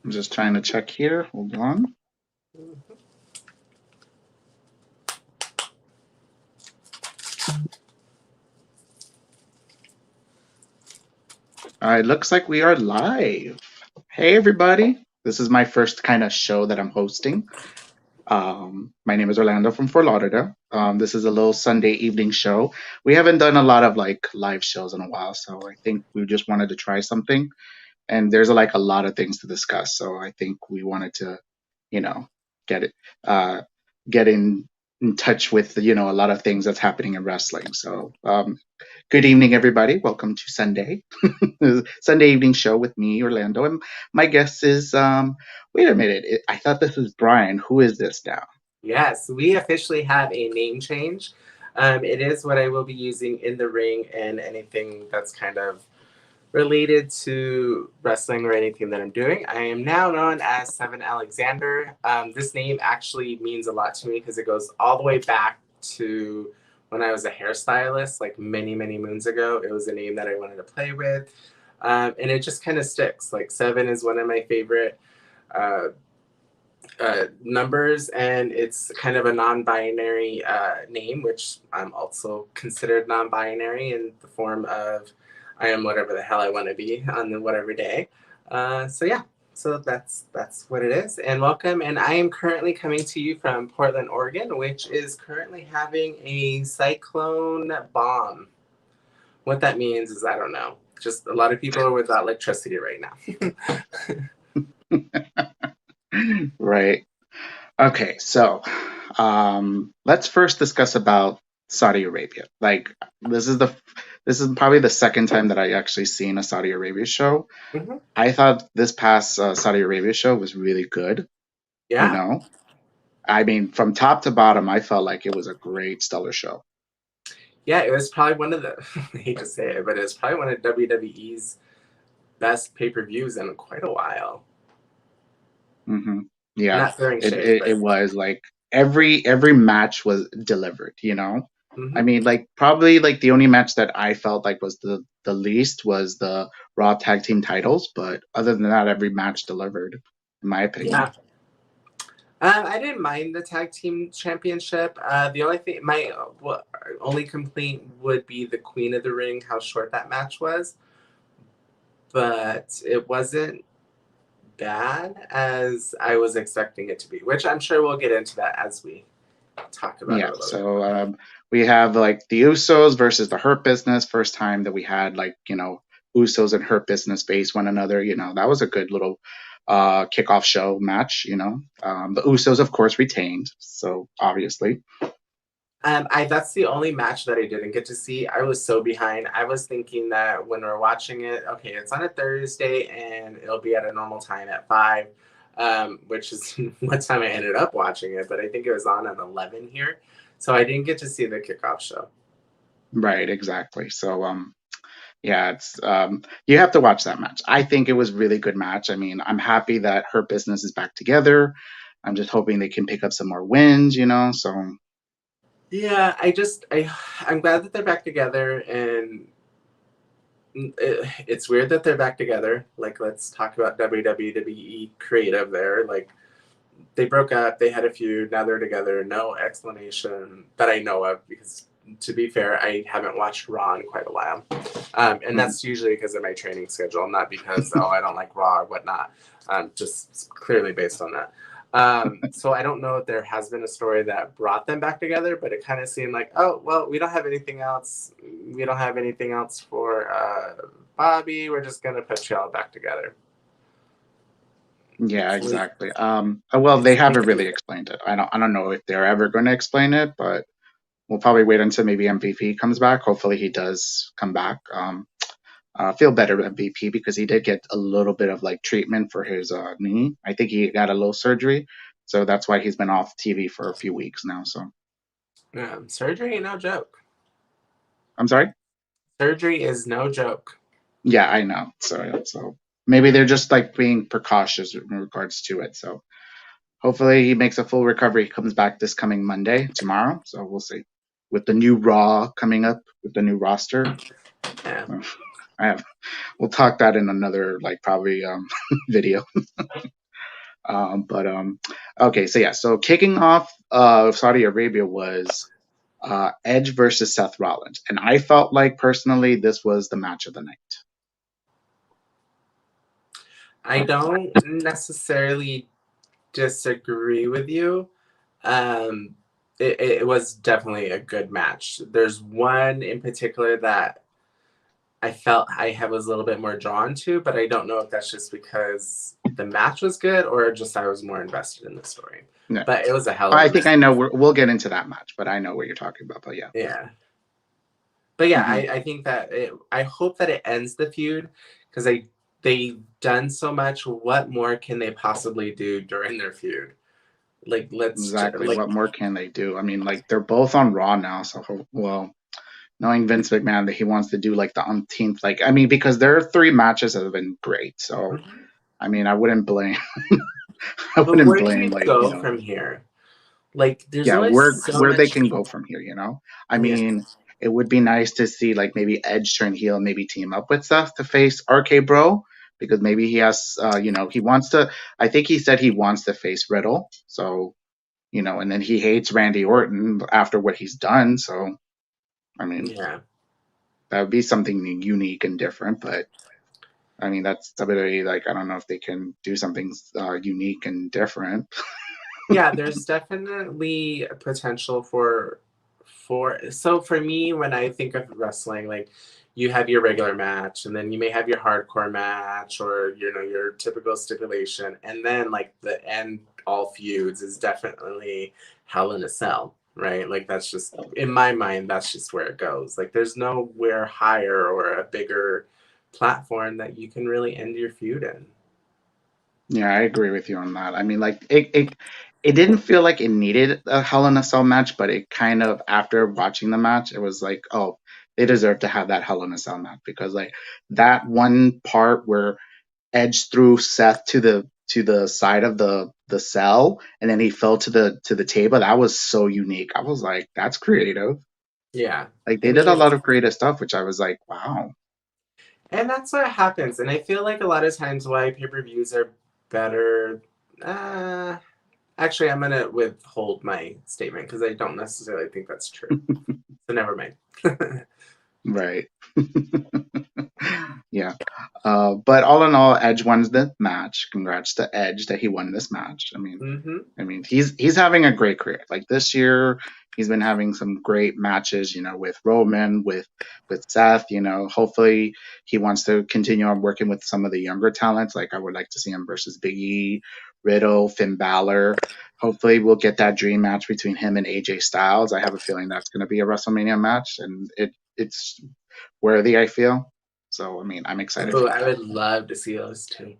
I'm just trying to check here. Hold on. All right, looks like we are live. Hey, everybody. This is my first kind of show that I'm hosting. My name is Orlando from Fort Lauderdale. This is a little Sunday evening show. We haven't done a lot of like live shows in a while, so I think we just wanted to try something. And there's like a lot of things to discuss, so I think we wanted to, you know, get it, uh, get in touch with a lot of things that's happening in wrestling. So, good evening, everybody. Welcome to Sunday. Sunday evening show with me, Orlando, and my guest is. Wait a minute, I thought this was Brian. Who is this now? Yes, we officially have a name change. It is what I will be using in the ring and anything that's kind of related to wrestling or anything that I'm doing. I am now known as Seven Alexander. This name actually means a lot to me because it goes all the way back to when I was a hairstylist, like many, many moons ago. It was a name that I wanted to play with. And it just kind of sticks. Like seven is one of my favorite uh, numbers, and it's kind of a non-binary name, which I'm also considered non-binary in the form of I am whatever the hell I want to be on the whatever day. So yeah, so that's what it is. And welcome. And I am currently coming to you from Portland, Oregon, which is currently having a cyclone bomb. What that means is I don't know. Just a lot of people are without electricity right now. Right. Okay, so let's first discuss about Saudi Arabia. Like this is probably the second time that I actually seen a Saudi Arabia show. Hmm. I thought this past Saudi Arabia show was really good. You Yeah. know, I mean, from top to bottom, I felt like it was a great stellar show. Yeah, it was probably one of the, I hate to say it, but it was probably one of WWE's best pay-per-views in quite a while. Hmm. Yeah, Not throwing it, shade, it but it was like every match was delivered. I hmm. mean, like probably like the only match that I felt like was the least was the Raw Tag Team titles, but other than that, every match delivered, in my opinion. Yeah. I didn't mind the tag team championship. The only thing, my only complaint would be the Queen of the Ring, how short that match was. But it wasn't bad as I was expecting it to be, which I'm sure we'll get into that as we talk about it Yeah, a little bit so more. we have like the Usos versus the Hurt Business. First time that we had like Usos and Hurt Business face one another. That was a good little kickoff show match. The Usos of course retained, so obviously. I that's the only match that I didn't get to see. I was so behind. I was thinking that when we're watching it, okay, it's on a Thursday and it'll be at a normal time at 5, which is what time I ended up watching it. But I think it was on at 11 here, so I didn't get to see the kickoff show. Right, exactly. So yeah, it's you have to watch that match. I think it was a really good match. I mean, I'm happy that Hurt Business is back together. I'm just hoping they can pick up some more wins. So Yeah, I'm glad that they're back together, and it's weird that they're back together. Like, let's talk about WWE creative there. Like, they broke up, they had a feud, now they're together. No explanation that I know of, because to be fair, I haven't watched Raw in quite a while. And mm, that's usually because of my training schedule, not because, oh, I don't like Raw or whatnot. Just clearly based on that. So I don't know if there has been a story that brought them back together, but it kind of seemed like, oh, well, we don't have anything else. We don't have anything else for Bobby. We're just going to put y'all back together. yeah, It's like, exactly. Well, they it's haven't like really explained it. I don't know if they're ever going to explain it, but we'll probably wait until maybe MVP comes back. Hopefully, he does come back. Feel better MVP because he did get a little bit of like treatment for his knee. I think he got a little surgery, so that's why he's been off TV for a few weeks now. So yeah, surgery ain't no joke. I'm sorry. Surgery is no joke. Yeah, I know. So maybe they're just like being precautious in regards to it. So hopefully he makes a full recovery. He comes back this coming Monday, tomorrow. So we'll see. With the new Raw coming up, with the new roster, Yeah. I have. We'll talk that in another like probably video. But okay, so yeah, so kicking off Saudi Arabia was Edge versus Seth Rollins, and I felt like personally this was the match of the night. I don't necessarily disagree with you. Um, it was definitely a good match. There's one in particular that I felt was a little bit more drawn to, but I don't know if that's just because the match was good or just I was more invested in the story. No, But it was a hell of I a think match. I know we'll get into that match, but I know what you're talking about. But yeah, Yeah. But yeah, hmm I think that I hope that it ends the feud because they've done so much. What more can they possibly do during their feud? Like exactly. What more can they do? I mean, like they're both on Raw now, so well, knowing Vince McMahon that he wants to do like the umpteenth, like I mean, because their three matches have been great. So Mhm. I mean, I wouldn't blame, I But wouldn't where do blame you like go from here? Like there's yeah, only so where they much. can go from here. I Yeah. mean, it would be nice to see like maybe Edge turn heel, maybe team up with Seth to face RK Bro because maybe he has, he wants to. I think he said he wants to face Riddle. So and then he hates Randy Orton after what he's done. So I mean, Yeah. that would be something unique and different. But I mean, that's WWE. Like, I don't know if they can do something unique and different. Yeah, there's definitely a potential for so for me when I think of wrestling, like you have your regular match and then you may have your hardcore match or your typical stipulation and then like the end all feuds is definitely Hell in a Cell, right? Like that's just in my mind that's just where it goes. Like there's nowhere higher or a bigger platform that you can really end your feud in. Yeah, I agree with you on that. I mean, like it didn't feel like it needed a Hell in a Cell match, but it kind of after watching the match, it was like, oh, they deserve to have that Hell in a Cell match because like that one part where Edge threw Seth to the side of the cell and then he fell to the table, that was so unique. I was like, that's creative. Yeah. Like I they did a mean, lot of creative stuff, which I was like, wow. and that's what happens. And I feel like a lot of times why pay-per-views are better. Uh, actually, I'm gonna withhold my statement because I don't necessarily think that's true. So never mind. Right. Yeah. But all in all, Edge wins the match. Congrats to Edge that he won this match. Hmm. I mean, he's having a great career. Like this year, he's been having some great matches. With Roman, with Seth. Hopefully he wants to continue on working with some of the younger talents. Like I would like to see him versus Big E, Riddle, Finn Balor. Hopefully we'll get that dream match between him and AJ Styles. I have a feeling that's going to be a WrestleMania match, and it's worthy. I feel. So I mean, I'm excited Oh, for I that. would love to see those two.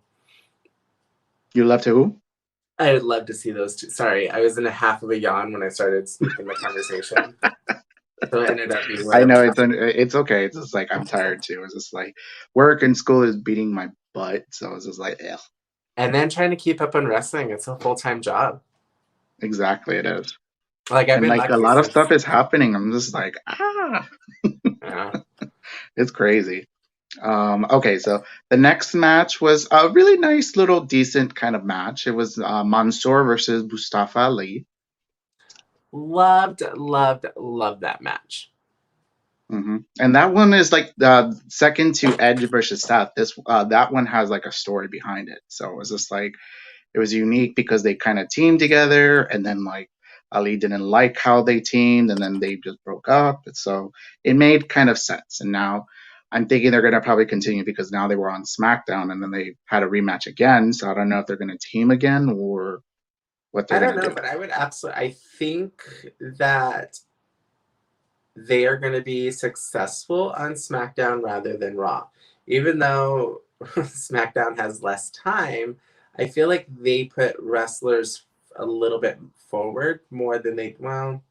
You love to who? I would love to see those two. Sorry, I was in a half of a yawn when I started speaking the conversation, so it ended up being right I up know top. it's okay. It's just like I'm tired too. It's just like work and school is beating my butt, so it's just like, yeah, And then trying to keep up on wrestling, it's a full-time job. exactly it is. Like I've And been like a lucky lot of since. stuff is happening. I'm just like, Yeah. it's crazy. Okay, so the next match was a really nice little decent kind of match. It was Mansoor versus Mustafa Ali. Loved, loved, loved that match. And that one is like second to Edge versus Seth. This that one has like a story behind it. So it was just like it was unique because they kind of teamed together, and then like Ali didn't like how they teamed, and then they just broke up. So it made kind of sense. And now I'm thinking they're gonna probably continue because now they were on SmackDown, and then they had a rematch again. So I don't know if they're gonna team again or what they're I don't gonna know, do. but I would absolutely. I think that they are going to be successful on SmackDown rather than Raw. Even though SmackDown has less time, I feel like they put wrestlers a little bit forward more than they. Well,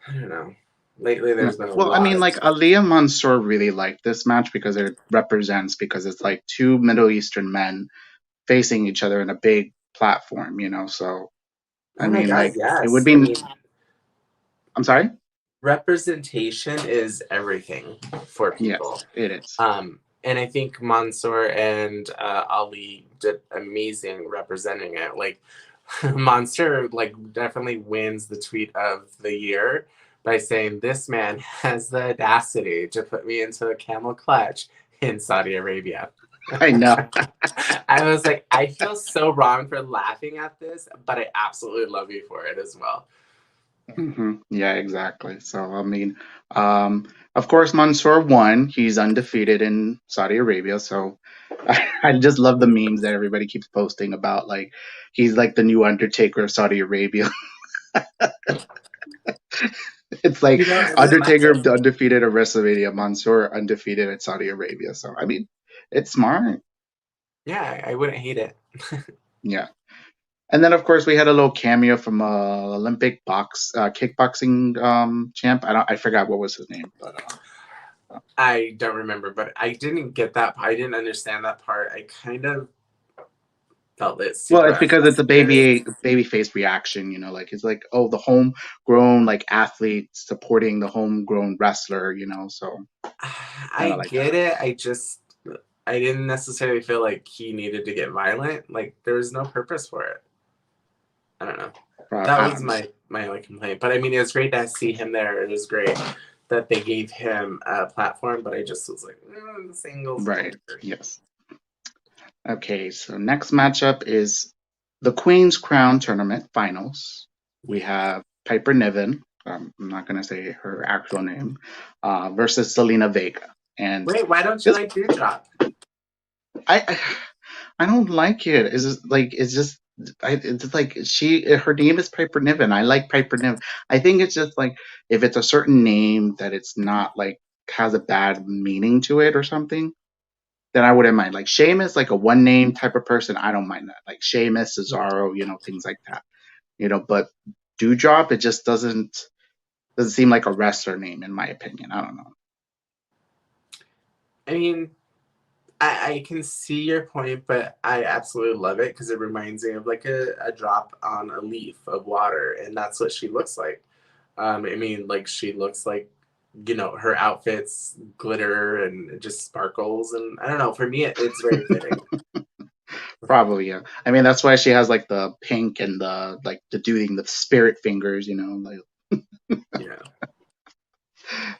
I don't know. Lately, Yeah. there's been a Well, I lot mean, of. like Aliyah Mansour really liked this match because it represents because it's like two Middle Eastern men facing each other in a big platform. So I Oh my mean, God, like it would yes. I be. mean, I'm sorry. representation is everything for Yes, people. it is. And I think Mansoor and Ali did amazing representing it. Like Mansoor, like definitely wins the tweet of the year by saying, "This man has the audacity to put me into a camel clutch in Saudi Arabia." I know. I was like, I feel so wrong for laughing at this, but I absolutely love you for it as well. Yeah, exactly. So, I mean, of course, Mansoor won. He's undefeated in Saudi Arabia. So, I just love the memes that everybody keeps posting about. Like, he's like the new Undertaker of Saudi Arabia. It's like You know, and then Undertaker imagine, undefeated at WrestleMania, Mansoor undefeated at Saudi Arabia. So, I mean, it's smart. yeah, I wouldn't hate it. Yeah. And then, of course, we had a little cameo from Olympic kickboxing champ. I forgot what was his name, but I don't remember, but I didn't get that. I didn't understand that part. I kind of felt it well, super it's because it's a unnecessary. baby face reaction. You know, like it's like, oh, the homegrown like athlete supporting the homegrown wrestler. You know, so kind I of like get that. it. I didn't necessarily feel like he needed to get violent. Like there was no purpose for it. I don't know. That I was don't know. my only complaint. But I mean, it was great to see him there. It was great that they gave him a platform. But I just was like, the singles a little Right. weird. Yes. Okay. So next matchup is the Queen's Crown Tournament Finals. We have Piper Niven. I'm not going to say her actual name, versus Selena Vega. And Wait, why don't you this, like Dewdrop? I, I don't like it. It's just like her name is Piper Niven. I like Piper Niven. I think it's just like if it's a certain name that it's not like has a bad meaning to it or something, then I wouldn't mind. Like Sheamus, like a one name type of person, I don't mind that. Like Sheamus, Cesaro, things like that. But Dewdrop, it just doesn't seem like a wrestler name in my opinion. I don't know. I mean, I can see your point, but I absolutely love it because it reminds me of like a drop on a leaf of water, and that's what she looks like. I mean, like she looks like her outfits glitter and it just sparkles, and I don't know. For me, it's very fitting. Probably, yeah. I mean, that's why she has like the pink and the doing the spirit fingers, like Yeah.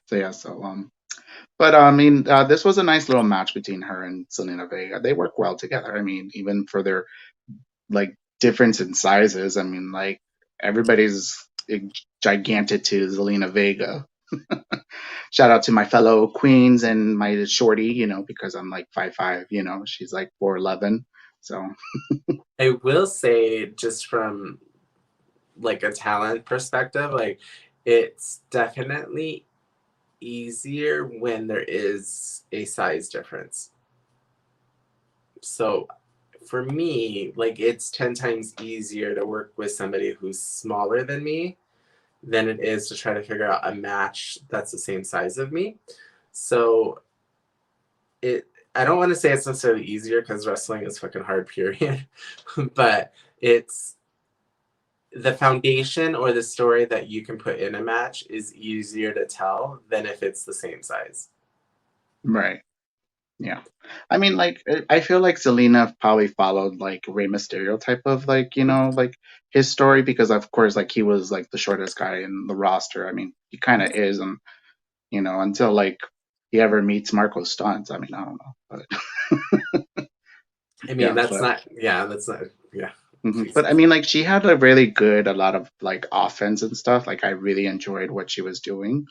so yeah. But I mean, this was a nice little match between her and Selena Vega. They work well together. I mean, even for their like difference in sizes. I mean, like everybody's gigantic to Zelina Vega. Shout out to my fellow queens and my shorty, because I'm like 5'5", she's like 4'11". So I will say, just from like a talent perspective, like it's definitely easier when there is a size difference. So for me, like it's 10 times easier to work with somebody who's smaller than me than it is to try to figure out a match that's the same size of me. So it I don't want to say it's necessarily easier because wrestling is fucking hard, period. But it's the foundation or the story that you can put in a match is easier to tell than if it's the same size. right, yeah. I mean, like I feel like Selena probably followed like Rey Mysterio type of like like his story because of course like he was like the shortest guy in the roster. I mean, he kind of is, and until like he ever meets Marco Stuntz. I mean, I don't know, but I mean, yeah, that's not, yeah, that's not, yeah, but please. I mean, like she had a lot of like offense and stuff. Like I really enjoyed what she was doing.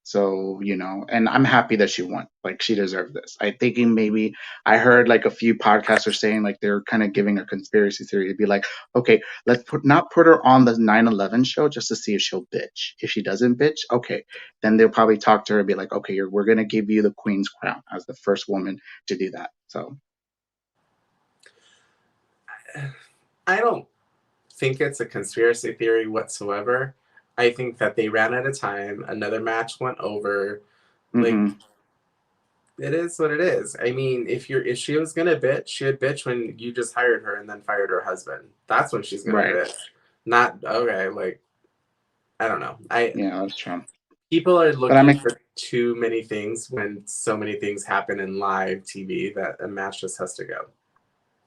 So, and I'm happy that she won. Like she deserved this. I thinking maybe I heard like a few podcasters saying like they're kind of giving a conspiracy theory to be like, okay, let's not put her on the 9/11 show just to see if she'll bitch. If she doesn't bitch, okay, then they'll probably talk to her and be like, okay, we're gonna give you the Queen's crown as the first woman to do that. So, I don't think it's a conspiracy theory whatsoever. I think that they ran out of time. Another match went over. Like, hmm it is what it is. I mean, if she was gonna bitch, she would bitch when you just hired her and then fired her husband. That's when she's gonna right, bitch. Not okay. Like I don't know. I yeah, that's true. People are But I looking mean, for too many things when so many things happen in live TV that a match just has to go.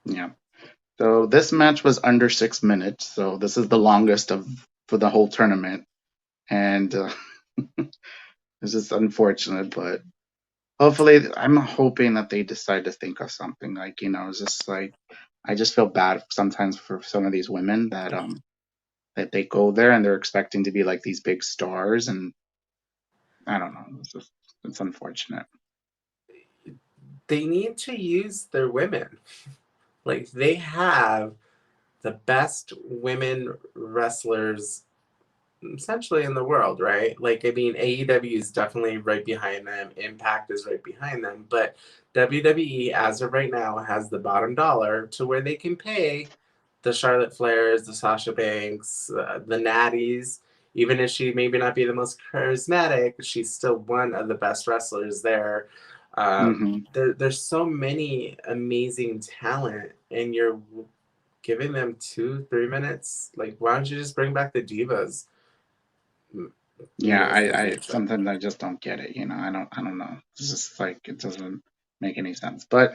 Yeah. So this match was under 6 minutes. So this is the longest of for the whole tournament, and it's just unfortunate. But hopefully, I'm hoping that they decide to think of something. Like, it's just like I just feel bad sometimes for some of these women that they go there and they're expecting to be like these big stars, and I don't know. It's unfortunate. They need to use their women. Like they have the best women wrestlers essentially in the world, right? Like, I mean, AEW is definitely right behind them, Impact is right behind them, but WWE, as of right now, has the bottom dollar to where they can pay the Charlotte Flairs, the Sasha Banks, the Natties. Even if she maybe not be the most charismatic, she's still one of the best wrestlers there. Hmm. There's so many amazing talent, and you're giving them 2 3 minutes. Like, why don't you just bring back the divas? Yeah, For the I future. sometimes I just don't get it. I don't know. It's just like it doesn't make any sense. But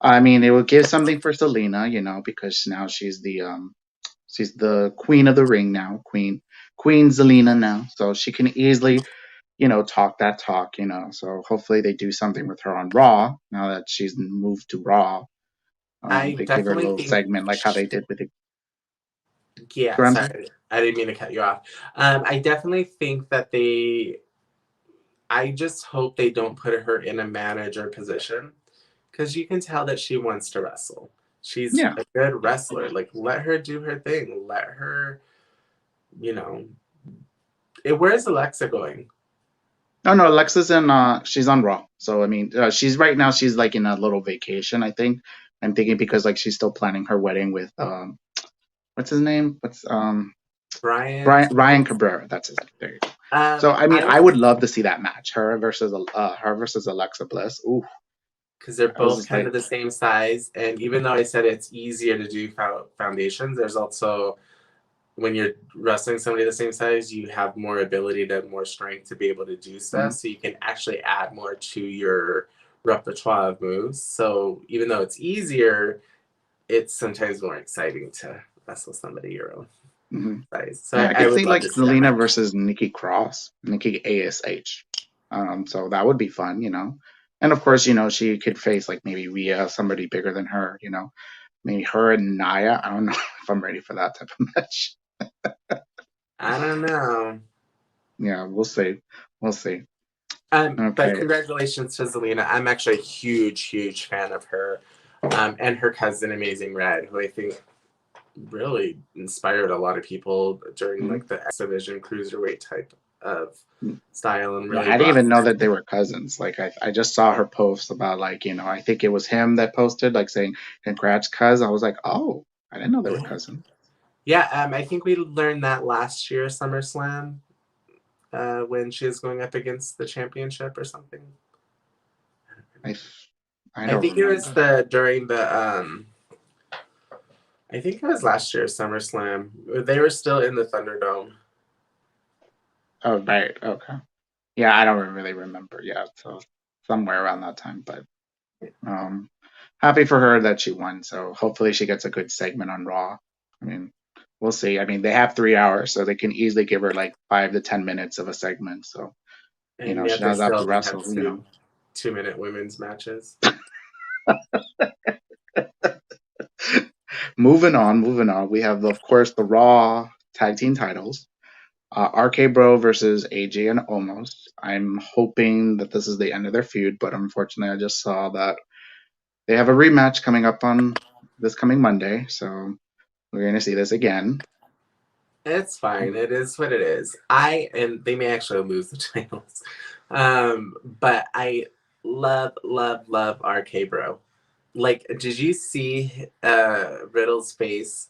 I mean, it would give something for Selena, because now she's the queen of the ring now, Queen Zelina now, so she can easily talk that talk. So hopefully they do something with her on Raw now that she's moved to Raw. I They give her a definitely little think, segment like how they did with the yeah, Ramsey. sorry, I didn't mean to cut you off. I definitely think that I just hope they don't put her in a manager position because you can tell that she wants to wrestle. She's Yeah. a good wrestler. Like, let her do her thing. Let her, you know. Where's Alexa going? Oh no, Alexa's in. She's on Raw. So I mean, she's right now. She's like in a little vacation. I think. I'm thinking because like she's still planning her wedding with what's his name? What's Brian? Ryan Cabrera. That's his name. There you go. So I mean, I I would love to see that match. Her versus Alexa Bliss. Ooh, because they're I was both just kind of like, the same size. And even though I said it's easier to do foundations, there's also when you're wrestling somebody the same size, you have more ability to more strength to be able to do stuff. mm, So you can actually add more to your repertoire of moves. So even though it's easier, it's sometimes more exciting to wrestle somebody your own mhm. size. So Yeah, I I could would see love like to see that Zelina match. versus Nikki Cross, Nikki Ash. So that would be fun. And of course, she could face like maybe Rhea, somebody bigger than her. Maybe her and Naya. I don't know if I'm ready for that type of match. I don't know. Yeah, we'll see. We'll see. But Okay. congratulations to Zelina. I'm actually a huge, huge fan of her. And her cousin Amazing Red, who I think really inspired a lot of people during Mhm. like the X Division cruiserweight type of style and Yeah, really I didn't brought. even know that they were cousins. Like I just saw her post about like, I think it was him that posted like saying congrats cuz. I was like, "Oh, I didn't know they were Yeah, cousins." yeah. I think we learned that last year SummerSlam when she was going up against the championship or something. I I I don't think it was remember. the during the I think it was last year's SummerSlam. They were still in the Thunderdome. Oh, right. Okay. Yeah, I don't really remember. Yeah, so somewhere around that time, but um happy for her that she won. So hopefully she gets a good segment on Raw. I mean, we'll see. I mean, they have 3 hours, so they can easily give her like 5 to 10 minutes of a segment. So, And she yet they doesn't have still to only have wrestle. 2 2 minute women's matches. Moving on. We have, of course, the Raw tag team titles. RK Bro versus AJ and Omos. I'm hoping that this is the end of their feud, but unfortunately, I just saw that they have a rematch coming up on this coming Monday, so we're going to see this again. It's fine. It is what it is. And they may actually lose the titles. But I love, love, love RK Bro. Like, did you see Riddle's face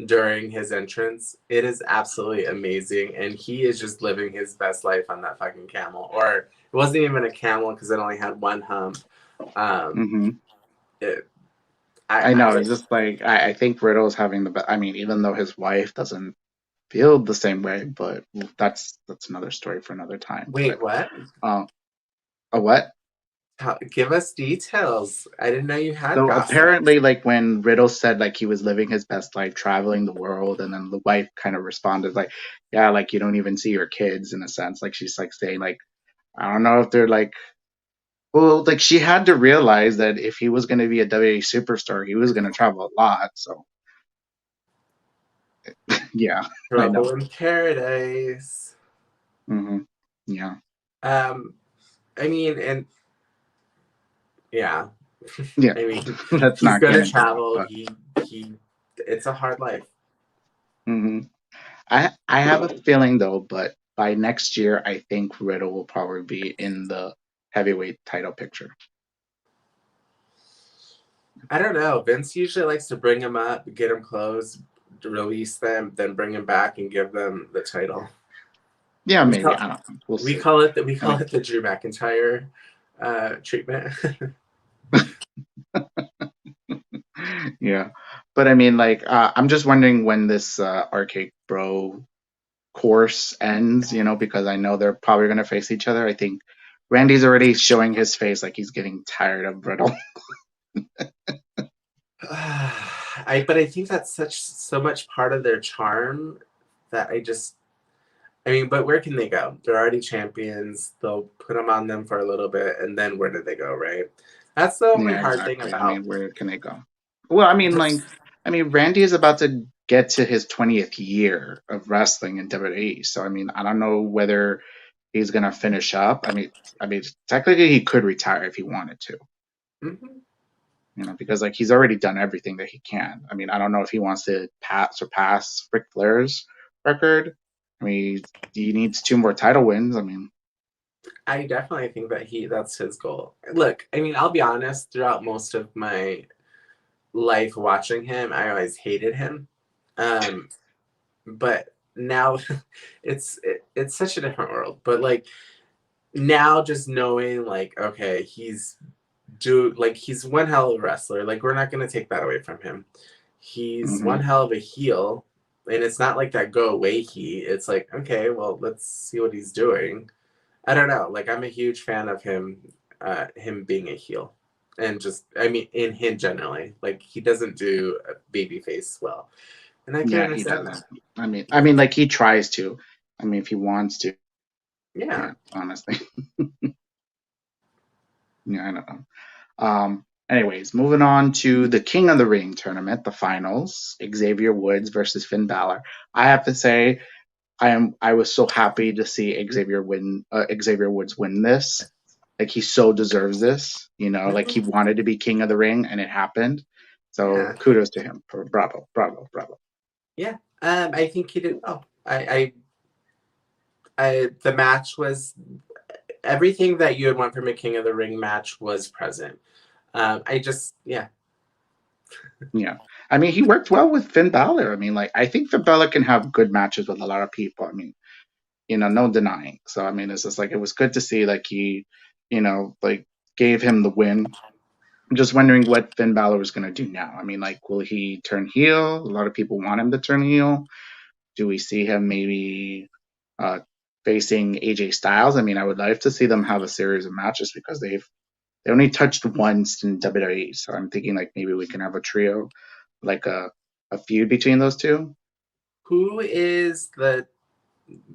during his entrance? It is absolutely amazing. And he is just living his best life on that fucking camel. Or it wasn't even a camel because it only had one hump. Um, Hmm. it, I I know. would. It's just like I think Riddle's having the best. I mean, even though his wife doesn't feel the same way, but that's another story for another time. Wait, what? A what? Give us details. I didn't know you had So gossip. apparently, like when Riddle said like he was living his best life, traveling the world, and then the wife kind of responded like, "Yeah, like you don't even see your kids in a sense." Like she's like saying like, "I don't know if they're like." Well, like she had to realize that if he was going to be a WWE superstar, he was going to travel a lot. So yeah, I know. Trouble in paradise. Hmm. Yeah, Um, I mean, and yeah, yeah. I mean, Let's he's not get gonna into that. travel. But He. It's a hard life. hmm I have a feeling though, but by next year, I think Riddle will probably be in the heavyweight title picture. I don't know. Vince usually likes to bring him up, get him close, release them, then bring him back and give them the title. Yeah, We maybe. call, I don't know. We'll we see. call it the we I call mean, it the Drew McIntyre treatment. yeah, but I mean, like, I'm just wondering when this Arcade Bro course ends. Because I know they're probably going to face each other. I think Randy's already showing his face like he's getting tired of Riddle. But I think that's so much part of their charm that I mean, but where can they go? They're already champions. They'll put them on them for a little bit, and then where do they go? Right? That's the only Yeah, hard thing exactly. I mean, about. where can they go? Well, I mean, like, Randy is about to get to his 20th year of wrestling in WWE. So, I mean, I don't know whether he's gonna finish up. I mean, technically he could retire if he wanted to. Mhm. Because like he's already done everything that he can. I mean, I don't know if he wants to surpass Ric Flair's record. I mean, he needs 2 more title wins. I mean, I definitely think that that's his goal. Look, I mean, I'll be honest, throughout most of my life watching him, I always hated him. Um, but now it's such a different world. But like now just knowing like okay, he's one hell of a wrestler. Like we're not gonna take that away from him. He's hmm one hell of a heel. And it's not like that go away heat. It's like, okay, well, let's see what he's doing. I don't know. Like I'm a huge fan of him being a heel, and just I mean in him generally. Like he doesn't do a baby face well, and I can yeah, he understand doesn't. that. I mean, like he tries to. I mean, if he wants to, Yeah. yeah, honestly, yeah, I don't know. Anyways, moving on to the King of the Ring tournament, the finals, Xavier Woods versus Finn Balor. I have to say, I was so happy to see Xavier Woods win this. Like he so deserves this. Like he Mhm. wanted to be King of the Ring, and it happened. So Yeah. kudos to him. Bravo, bravo, bravo. Yeah. I think he did well. The match was everything that you would want from a King of the Ring match was present. Yeah. Yeah. I mean, he worked well with Finn Balor. I mean, like, I think Finn Balor can have good matches with a lot of people. I mean, no denying. So, I mean, it's just like, it was good to see, like, he, like, gave him the win. I'm just wondering what Finn Balor was going to do now. I mean, like, will he turn heel? A lot of people want him to turn heel. Do we see him maybe uh, facing AJ Styles? I mean, I would like to see them have a series of matches because they only touched once in WWE. So I'm thinking like maybe we can have a trio, like a feud between those two. Who is the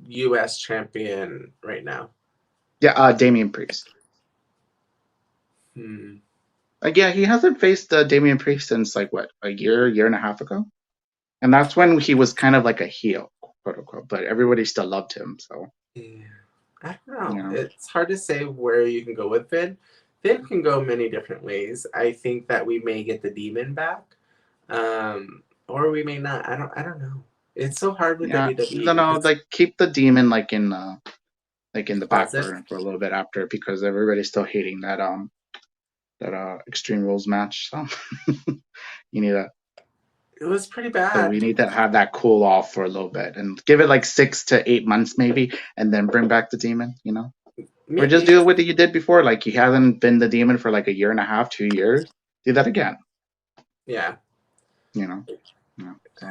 U.S. champion right now? Yeah, Damian Priest. Hmm. Like, yeah, he hasn't faced Damian Priest since like what, a year and a half ago, and that's when he was kind of like a heel, quote unquote. But everybody still loved him. So Yeah. I don't you know. know, It's hard to say where you can go with Finn. Finn can go many different ways. I think that we may get the demon back, or we may not. I don't know. It's so hard with yeah, WWE no, no, because like keep the demon like in the the back closet. burner for a little bit after because everybody's still hating that Extreme Rules match. So you need to It was pretty So we bad. need to have that cool off for a little bit and give it like 6 to 8 months maybe, and then bring back the demon. Or just Maybe. do what you did before. Like he hasn't been the demon for like a year and a half, 2 years. Do that again. Yeah. You know. So,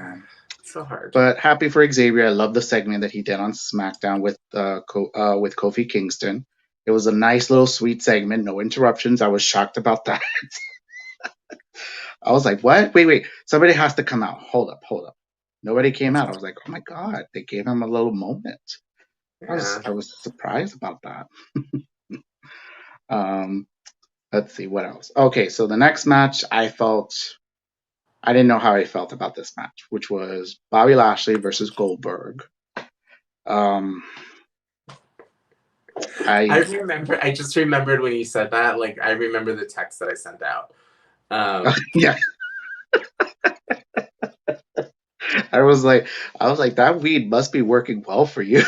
It's so hard. but happy for Xavier. I love the segment that he did on SmackDown with with Kofi Kingston. It was a nice little sweet segment, no interruptions. I was shocked about that. I was like, what? Wait. Somebody has to come out. Hold up. Nobody came out. I was like, oh my God, they gave him a little moment. Yeah. I was surprised about that. Um, let's see what else. Okay, so the next match, I didn't know how I felt about this match, which was Bobby Lashley versus Goldberg. Um, I I just remembered when you said that. Like, I remember the text that I sent out. Um, yeah, I was like, that weed must be working well for you.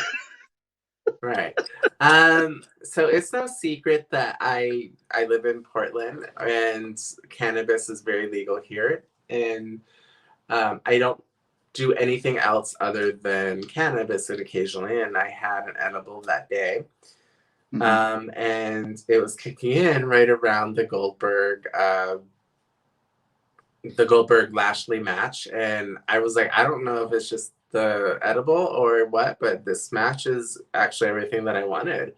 right. So it's no secret that I live in Portland and cannabis is very legal here. And I don't do anything else other than cannabis it occasionally. And I had an edible that day. Hmm. And it was kicking in right around the Goldberg Lashley match, and I was like, I don't know if it's just the edible or what, but this match is actually everything that I wanted.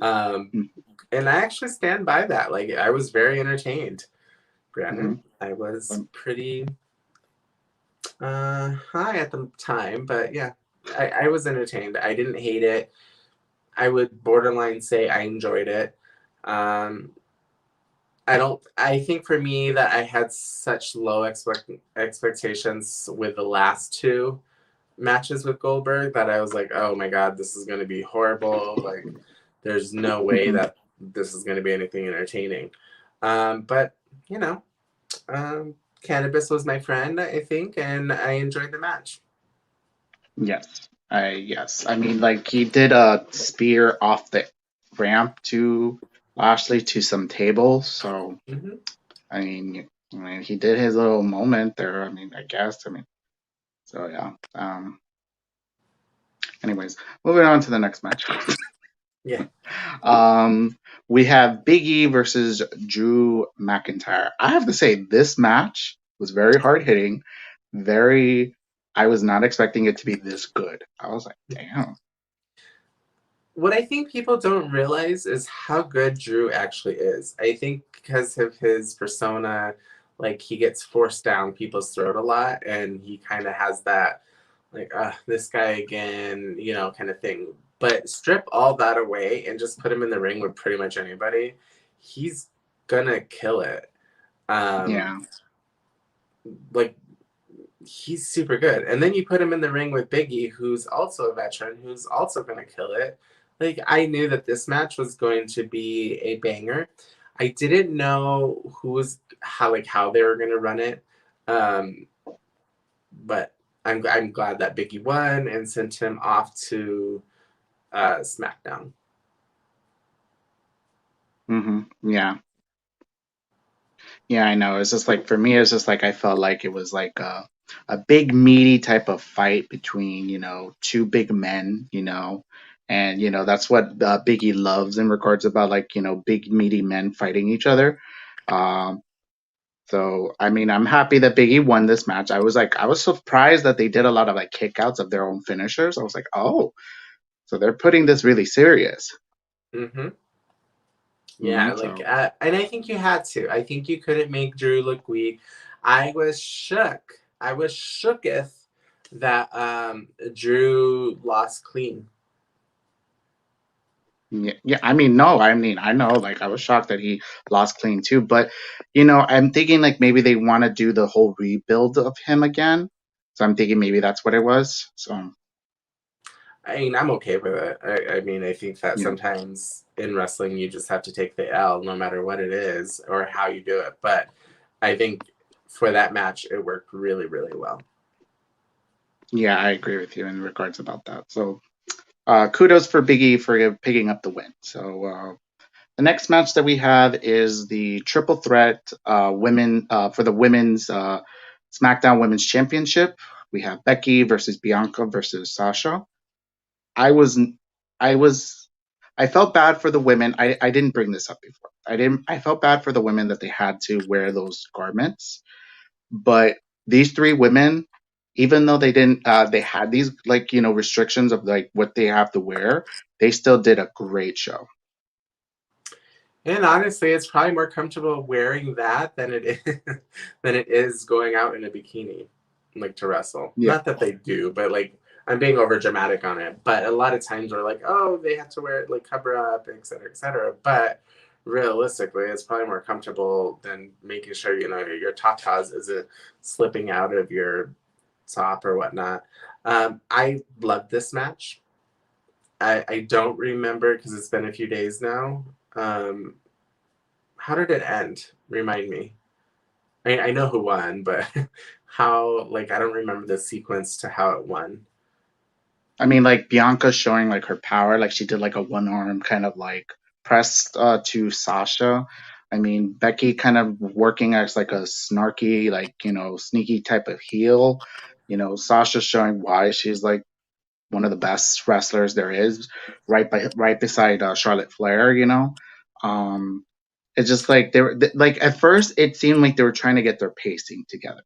Um, and I actually stand by that. Like, I was very entertained. Granted, Hmm. I was pretty high at the time, but yeah, I was entertained. I didn't hate it. I would borderline say I enjoyed it. Um, I don't. I think for me that I had such low expectations with the last two matches with Goldberg that I was like, oh my god, this is going to be horrible. Like, there's no way Hmm. that this is going to be anything entertaining. But you know, um, cannabis was my friend, I think, and I enjoyed the match. Yes. I mean, like he did a spear off the ramp to Lashley to some tables. So Hmm. I mean, he did his little moment there. I mean, I guess. I mean, so yeah. Anyways, moving on to the next match. Yeah. um, we have Big E versus Drew McIntyre. I have to say, this match was very hard hitting. Very. I was not expecting it to be this good. I was like, damn. What I think people don't realize is how good Drew actually is. I think because of his persona, like he gets forced down people's throat a lot, and he kind of has that, like, this guy again, kind of thing. But strip all that away and just put him in the ring with pretty much anybody, he's gonna kill it. Um, Yeah. like he's super good. And then you put him in the ring with Biggie, who's also a veteran, who's also going to kill it. Like, I knew that this match was going to be a banger. I didn't know how they were going to run it, um, but I'm glad that Biggie won and sent him off to SmackDown. Yeah. Yeah, I know. It's just like for me, it's just like I felt like it was like a big meaty type of fight between two big men, and that's what Biggie loves in regards about like big meaty men fighting each other. Um, so I mean, I'm happy that Biggie won this match. I was surprised that they did a lot of like kickouts of their own finishers. I was like, oh, so they're putting this really serious. Hmm. Yeah, So. and I think you had to. I think you couldn't make Drew look weak. I was shook. I was shooketh that Drew lost clean. Yeah. I mean, no. I mean, I know. Like, I was shocked that he lost clean too. But I'm thinking like maybe they want to do the whole rebuild of him again. So I'm thinking maybe that's what it was. So I mean, I'm okay with it. I mean, I think that yeah, sometimes in wrestling you just have to take the L no matter what it is or how you do it. But I think for that match, it worked really, really well. yeah, I agree with you in regards about that. So kudos for Biggie for picking up the win. So the next match that we have is the triple threat women for the women's SmackDown Women's Championship. We have Becky versus Bianca versus Sasha. I was I was I felt bad for the women. I didn't bring this up before. I felt bad for the women that they had to wear those garments. But these three women, even though they didn't they had these like restrictions of like what they have to wear, they still did a great show. And honestly, it's probably more comfortable wearing that than it is than it is going out in a bikini, like to wrestle. Yeah. Not that they do, but like I'm being over dramatic on it. But a lot of times we're like, oh, they have to wear it, like cover up, et cetera, et cetera. But realistically, it's probably more comfortable than making sure you know your tatas isn't slipping out of your top or whatnot. I love this match. I don't remember because it's been a few days now. Um, how did it end? Remind me. I know who won, but how, like, I don't remember the sequence to how it won. I mean, like Bianca showing like her power, like she did like a one arm kind of like press to Sasha. I mean, Becky kind of working as like a snarky, like sneaky type of heel. Sasha showing why she's like one of the best wrestlers there is, right beside Charlotte Flair. Um, it's just like they were like at first it seemed like they were trying to get their pacing together.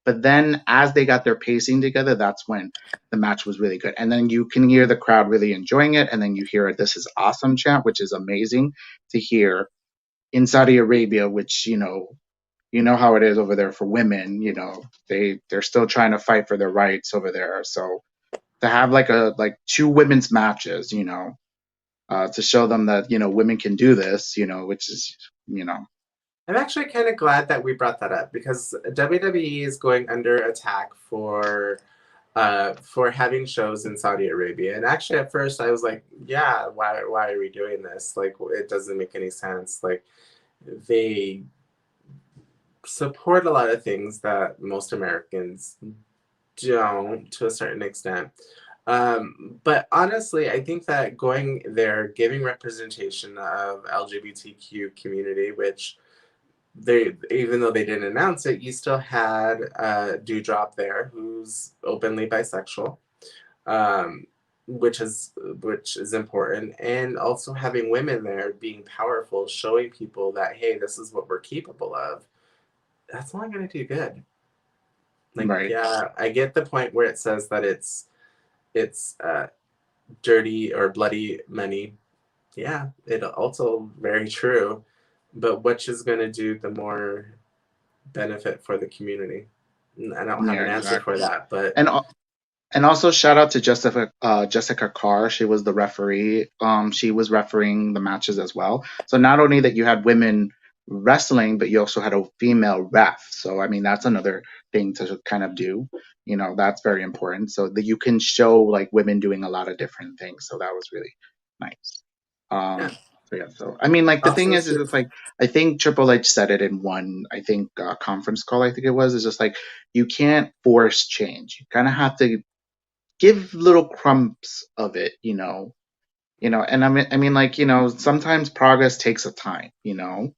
But then as they got their pacing together, that's when the match was really good. And then you can hear the crowd really enjoying it. And then you hear "This is awesome" chant, which is amazing to hear in Saudi Arabia, which, how it is over there for women, they're still trying to fight for their rights over there. So to have like two women's matches, to show them that, women can do this, which is, I'm actually kind of glad that we brought that up because WWE is going under attack for having shows in Saudi Arabia. And actually, at first, I was like, yeah, why are we doing this? Like, it doesn't make any sense. Like, they support a lot of things that most Americans don't to a certain extent. But honestly, I think that going there, giving representation of LGBTQ community, which they, even though they didn't announce it, you still had Dewdrop there, who's openly bisexual, um, which is important, and also having women there being powerful, showing people that hey, this is what we're capable of. That's only going to do good. Like, right. yeah, I get the point where it says that it's dirty or bloody money. Yeah, it also very true. But which is going to do the more benefit for the community? I don't have Yeah, an answer for exactly. that, but And And also shout out to Jessica Carr. She was the referee. She was refereeing the matches as well. So not only that you had women wrestling, but you also had a female ref. So I mean that's another thing to kind of do. That's very important. So that you can show like women doing a lot of different things. So that was really nice. yeah. So yeah. So I mean, like the thing Also, is it's like I think Triple H said it in one conference call. I think it was. It's just like you can't force change. You kind of have to give little crumbs of it, and I mean, like, sometimes progress takes a time, and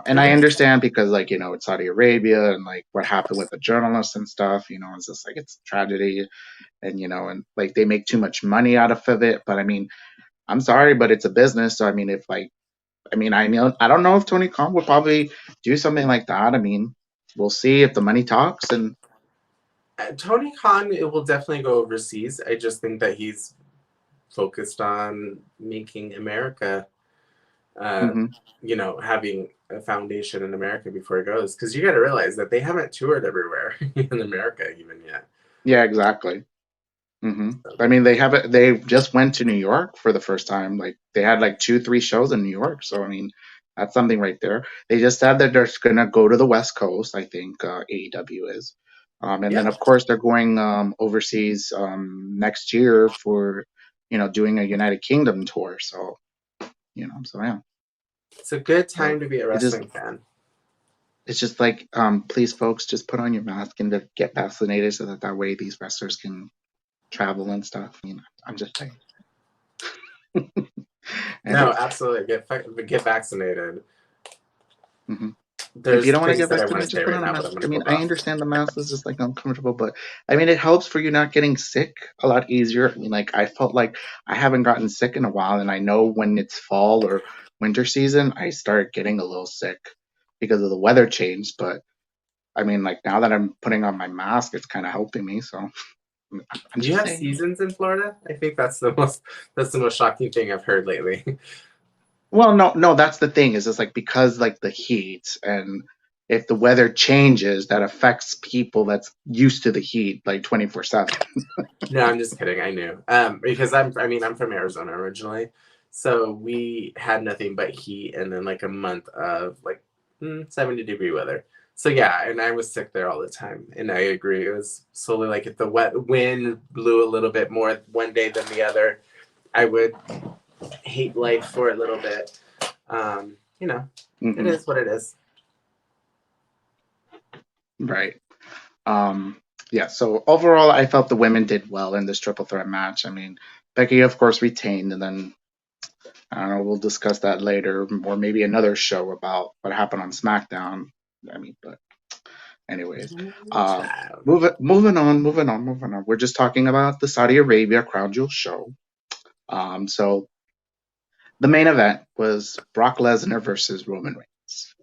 and I it's understand because, like, it's Saudi Arabia and like what happened with the journalists and stuff, it's just like it's a tragedy, and like they make too much money out of it. But I mean, I'm sorry, but it's a business. So I mean, if like, I don't know if Tony Khan would probably do something like that. I mean, we'll see if the money talks and. Tony Khan. It will definitely go overseas. I just think that he's focused on making America, uh, Mhm. having a foundation in America before it goes. Because you got to realize that they haven't toured everywhere in America even yet. Yeah, exactly. I mean, they have it. They just went to New York for the first time. Like they had like two, three shows in New York. So I mean, that's something right there. They just said that they're gonna go to the West Coast. I think AEW is, and then Yeah, of course they're going overseas next year for doing a United Kingdom tour. So so yeah. it's a good So time to be a it just wrestling fan. it's just like please, folks, just put on your mask and get vaccinated so that way these wrestlers can travel and stuff. I'm just saying. No, Anyways. absolutely. Get vaccinated. hmm If you There's don't want to things get that I want to vaccinated, say just put right on a now, but mask. I'm I gonna mean, hold I off. understand the mask is just like uncomfortable, but I mean, it helps for you not getting sick a lot easier. I mean, like I felt like I haven't gotten sick in a while, and I know when it's fall or winter season, I start getting a little sick because of the weather change. But I mean, like now that I'm putting on my mask, it's kind of helping me. So I'm Do you just have saying. seasons in Florida? I think that's the most shocking thing I've heard lately. Well, no, that's the thing is it's like because like the heat and if the weather changes, that affects people that's used to the heat like 24/7. No, I'm just kidding. I knew. Because I'm from Arizona originally. So we had nothing but heat and then like a month of like 70-degree weather. So yeah, and I was sick there all the time. And I agree. It was solely like if the wind blew a little bit more one day than the other, I would hate life for a little bit. You know, it Hmm. is what it is. Right. Um, yeah, so overall, I felt the women did well in this triple threat match. I mean, Becky, of course, retained, and then I don't know, we'll discuss that later, or maybe another show about what happened on SmackDown. I mean, but anyways, Child. moving on. We're just talking about the Saudi Arabia Crown Jewel show. So the main event was Brock Lesnar versus Roman Reigns.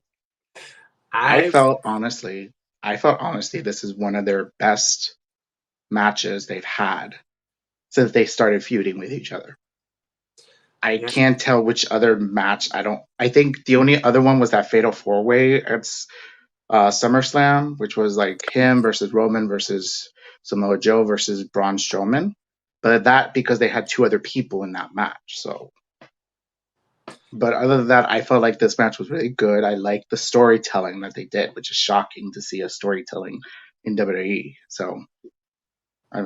I I've felt honestly, I felt honestly, this is one of their best matches they've had since they started feuding with each other. I yeah. can't tell which other match. I think the only other one was that Fatal Four Way. It's SummerSlam, which was like him versus Roman versus Samoa Joe versus Braun Strowman. But that because they had two other people in that match. So, but other than that, I felt like this match was really good. I like the storytelling that they did, which is shocking to see a storytelling in WWE. So,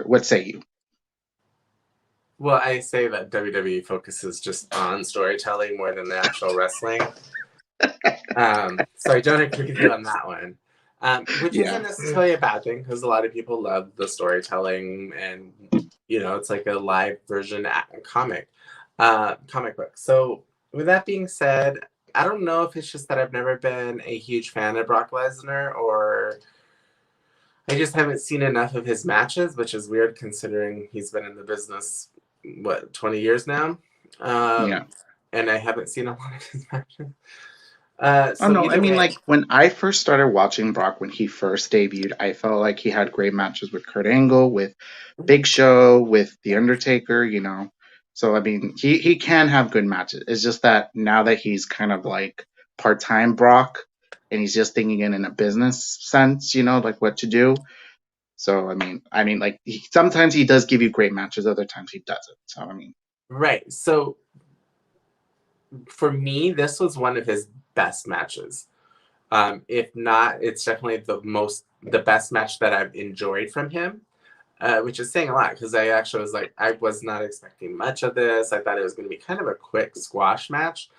what say you? Well, I say that WWE focuses just on storytelling more than the actual wrestling. So I don't agree with you on that one. Which isn't Yeah. necessarily a bad thing because a lot of people love the storytelling and it's like a live version comic book. So with that being said, I don't know if it's just that I've never been a huge fan of Brock Lesnar or I just haven't seen enough of his matches, which is weird considering he's been in the business, 20 years now? Yeah. Um, and I haven't seen a lot of his matches. Oh So no, I either mean way, like when I first started watching Brock when he first debuted, I felt like he had great matches with Kurt Angle, with Big Show, with The Undertaker. So I mean, he can have good matches. It's just that now that he's kind of like part-time Brock and he's just thinking it in a business sense, like what to do. So I mean like sometimes he does give you great matches, other times he doesn't. So I mean, right. So for me, this was one of his best matches. If not, it's definitely the best match that I've enjoyed from him. Which is saying a lot because I actually was like, I was not expecting much of this. I thought it was going to be kind of a quick squash match.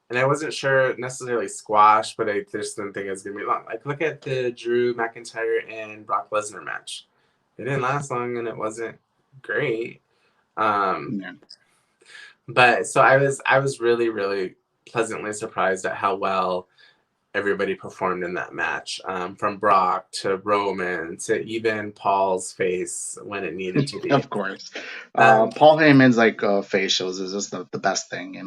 And I wasn't sure necessarily squash, but I just didn't think it was going to be long. Like, look at the Drew McIntyre and Brock Lesnar match. It didn't last long and it wasn't great. Um, yeah. but so I was really, really pleasantly surprised at how well everybody performed in that match, from Brock to Roman to even Paul's face when it needed to be. Of course. Um, Paul Heyman's like facials is just the best thing.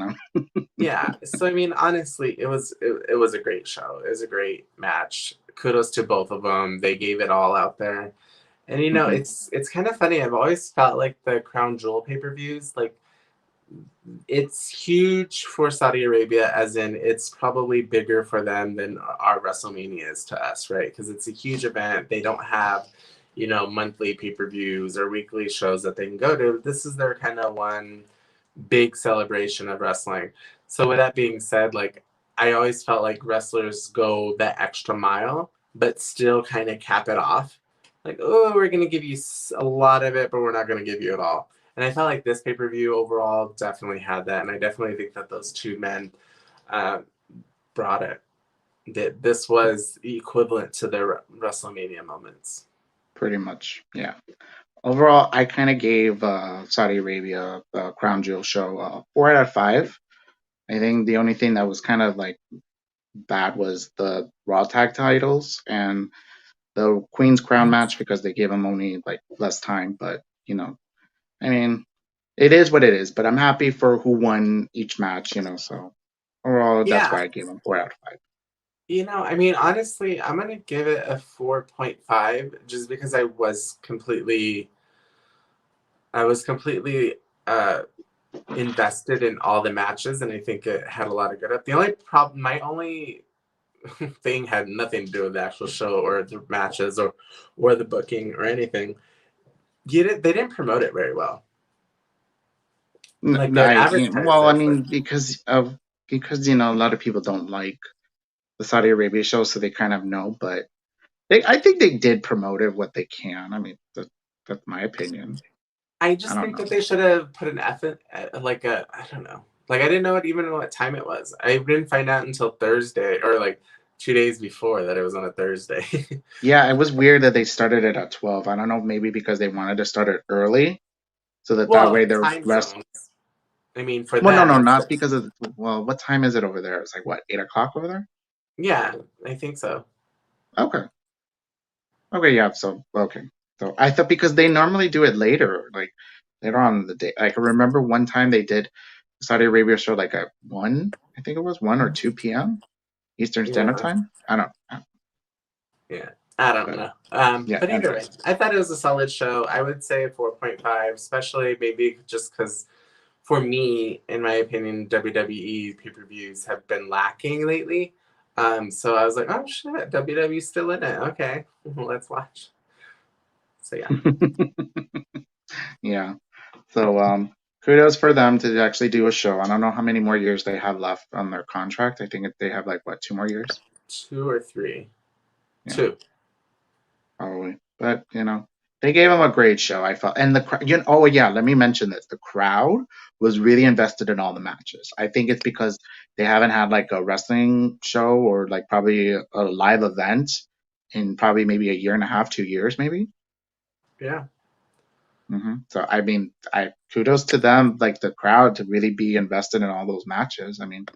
yeah, so I mean, honestly, it was a great show. It was a great match. Kudos to both of them. They gave it all out there. And Hmm. it's kind of funny. I've always felt like the Crown Jewel pay-per-views, like it's huge for Saudi Arabia, as in it's probably bigger for them than our WrestleMania is to us, right? Because it's a huge event. They don't have, monthly pay per views or weekly shows that they can go to. This is their kind of one big celebration of wrestling. So, with that being said, like, I always felt like wrestlers go the extra mile, but still kind of cap it off. Like, oh, we're going to give you a lot of it, but we're not going to give you it all. And I felt like this pay per view overall definitely had that, and I definitely think that those two men uh, brought it. That this was equivalent to their WrestleMania moments. Pretty much, yeah. Overall, I kind of gave Saudi Arabia the Crown Jewel show 4 out of 5. I think the only thing that was kind of like bad was the Raw tag titles and the Queen's Crown match because they gave them only like less time. But I mean, it is what it is. But I'm happy for who won each match. So overall, that's Yeah, why I gave them 4 out of 5. I mean, honestly, I'm gonna give it a 4.5 just because I was completely uh, invested in all the matches, and I think it had a lot of good. The only problem, my only thing had nothing to do with the actual show or the matches or the booking or anything. They didn't promote it very well. Like they advertised Well, I it, but mean, because a lot of people don't like the Saudi Arabia show, so they kind of know. But I think they did promote it what they can. I mean, that's my opinion. I I just don't think know. that they should have put an effort, like I don't know. Like I didn't know even what time it was. I didn't find out until Thursday or like 2 days before that it was on a Thursday. Yeah, it was weird that they started it at 12. I don't know, maybe because they wanted to start it early, so that Well, way the time rest. zones. I mean, for Well, no, them, no, it's not because of. Well, what time is it over there? It's like what, 8 o'clock over there? yeah, I think so. Okay. Okay, yeah. So okay. So I thought because they normally do it later, like later on in the day. Like I remember one time they did Saudi Arabia show like at 1, I think it was 1 or 2 p.m. Eastern Standard Yeah, Time. I don't know. yeah. I don't But know. yeah, But either way, anyways. I thought it was a solid show. I would say 4.5, especially maybe just because for me, in my opinion, WWE pay-per-views have been lacking lately. So I was like, oh shit, WWE's still in it. Okay, let's watch. So yeah. Yeah. So kudos for them to actually do a show. I don't know how many more years they have left on their contract. I think they have like what, 2 more years? 2 or 3. Yeah, 2. probably. But they gave them a great show. I felt, and oh yeah, let me mention this: the crowd was really invested in all the matches. I think it's because they haven't had like a wrestling show or like probably a live event in probably maybe a year and a half, 2 years maybe. Yeah. So I mean, I kudos to them, like the crowd, to really be invested in all those matches. I mean,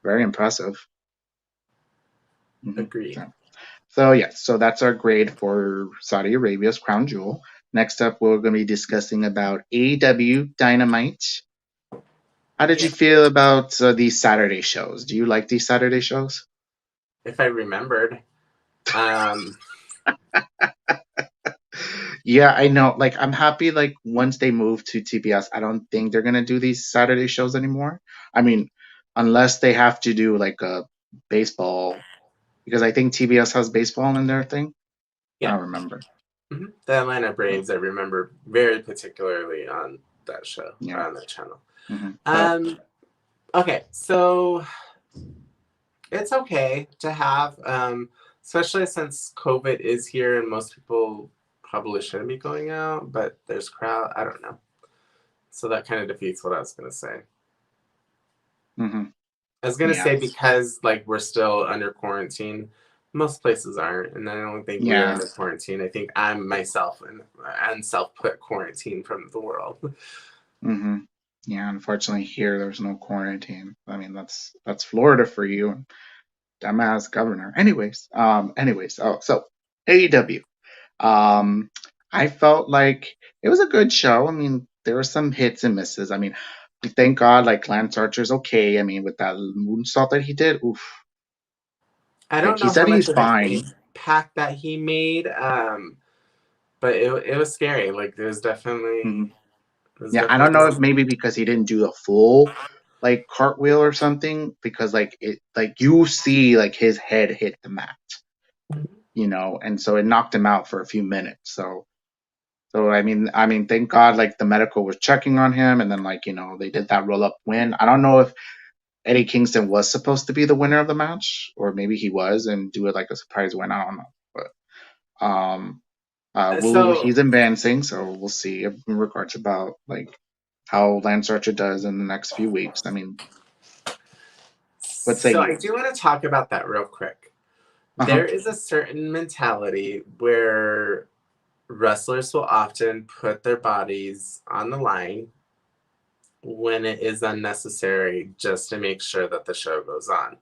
very impressive. hmm Agreed. So yeah, so that's our grade for Saudi Arabia's Crown Jewel. Next up, we're going to be discussing about AEW Dynamite. How did Yeah. you feel about these Saturday shows? Do you like these Saturday shows? If I remembered. Um, Yeah, I know. Like, I'm happy. Like, once they move to TBS, I don't think they're gonna do these Saturday shows anymore. I mean, unless they have to do like a baseball, because I think TBS has baseball in their thing. I yeah. don't remember. The Atlanta So, Braves, I remember very particularly on that show or yeah. on that channel. But Um, okay, so it's okay to have, especially since COVID is here and most people probably shouldn't be going out, but there's crowd. I don't know. So that kind of defeats what I was going to say. hmm I was going to yeah, say because like we're still under quarantine. Most places aren't, and I don't think we're yeah, under quarantine. I think I'm myself and self put quarantine from the world. hmm yeah. Unfortunately, here there's no quarantine. I mean, that's Florida for you, dumbass governor. Anyways. Oh, so AEW. Um, I felt like it was a good show. I mean, there were some hits and misses. I mean, thank God, like Lance Archer's okay. I mean, with that moonsault that he did, oof. I Like don't he know how said, much he's of an fine. impact that he made, but it was scary. Like hmm it was Yeah, I don't know if definitely maybe because he didn't do a full like cartwheel or something, because like it, like you see like his head hit the mat, and so it knocked him out for a few minutes. So I mean, thank God, like the medical was checking on him, and then like they did that roll up win. I don't know if Eddie Kingston was supposed to be the winner of the match, or maybe he was and do it like a surprise win. I don't know, but so. he's advancing, so we'll see in regards about like how Lance Archer does in the next few weeks. I mean, what say So I you? do want to talk about that real quick. Uh huh. There is a certain mentality where wrestlers will often put their bodies on the line when it is unnecessary just to make sure that the show goes on.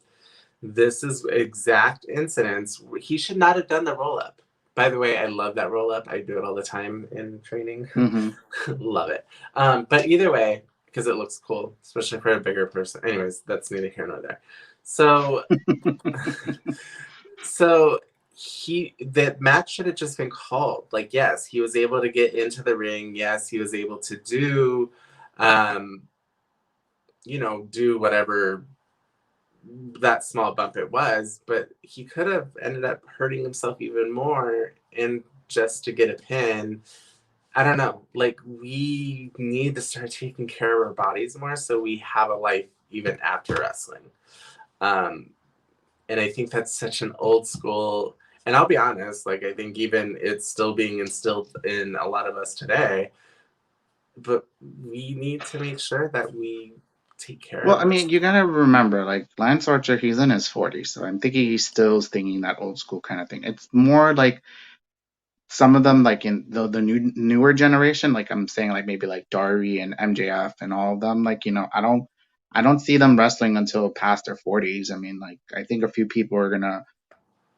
This is exact incidents. He should not have done the roll up. By the way, I love that roll up. I do it all the time in training. Mm-hmm. Love it. But either way, because it looks cool, especially for a bigger person. Anyways, that's neither here nor there. So, so that match should have just been called. Like, yes, he was able to get into the ring. Yes, he was able to do. Um, do whatever that small bump it was, but he could have ended up hurting himself even more and just to get a pin. I don't know. Like, we need to start taking care of our bodies more so we have a life even after wrestling. Um, and I think that's such an old school. And I'll be honest, like, I think even it's still being instilled in a lot of us today. But we need to make sure that we take care Well, of I mean, ourselves. you gotta remember, like Lance Archer, he's in his 40s, so I'm thinking he's still thinking that old school kind of thing. It's more like some of them, like in the newer generation, like I'm saying, like maybe like Dari and MJF and all of them, like I don't see them wrestling until past their 40s. I mean, like I think a few people are gonna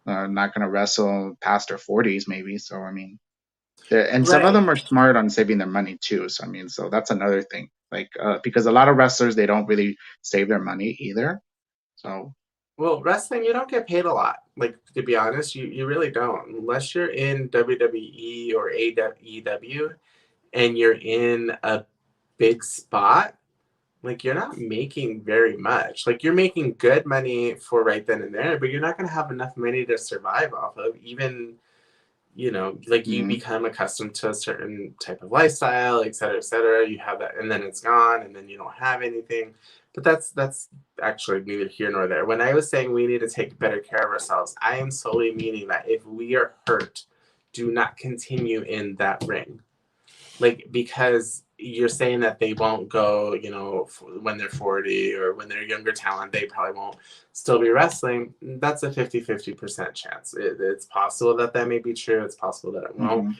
not gonna wrestle past their 40s, maybe. So I mean, and some of Right. them are smart on saving their money too. So I mean, so that's another thing. Like because a lot of wrestlers they don't really save their money either. So Well, wrestling, you don't get paid a lot. Like, to be honest, you really don't. Unless you're in WWE or AEW and you're in a big spot, like, you're not making very much. Like, you're making good money for right then and there, but you're not going to have enough money to survive off of, even like, you mm, become accustomed to a certain type of lifestyle, et cetera, et cetera. You have that, and then it's gone, and then you don't have anything. But that's actually neither here nor there. When I was saying we need to take better care of ourselves, I am solely meaning that if we are hurt, do not continue in that ring. Like, because you're saying that they won't go, when they're 40 or when they're younger talent, they probably won't still be wrestling. That's a 50-50% chance. It's possible that that may be true. It's possible that it won't. mhm.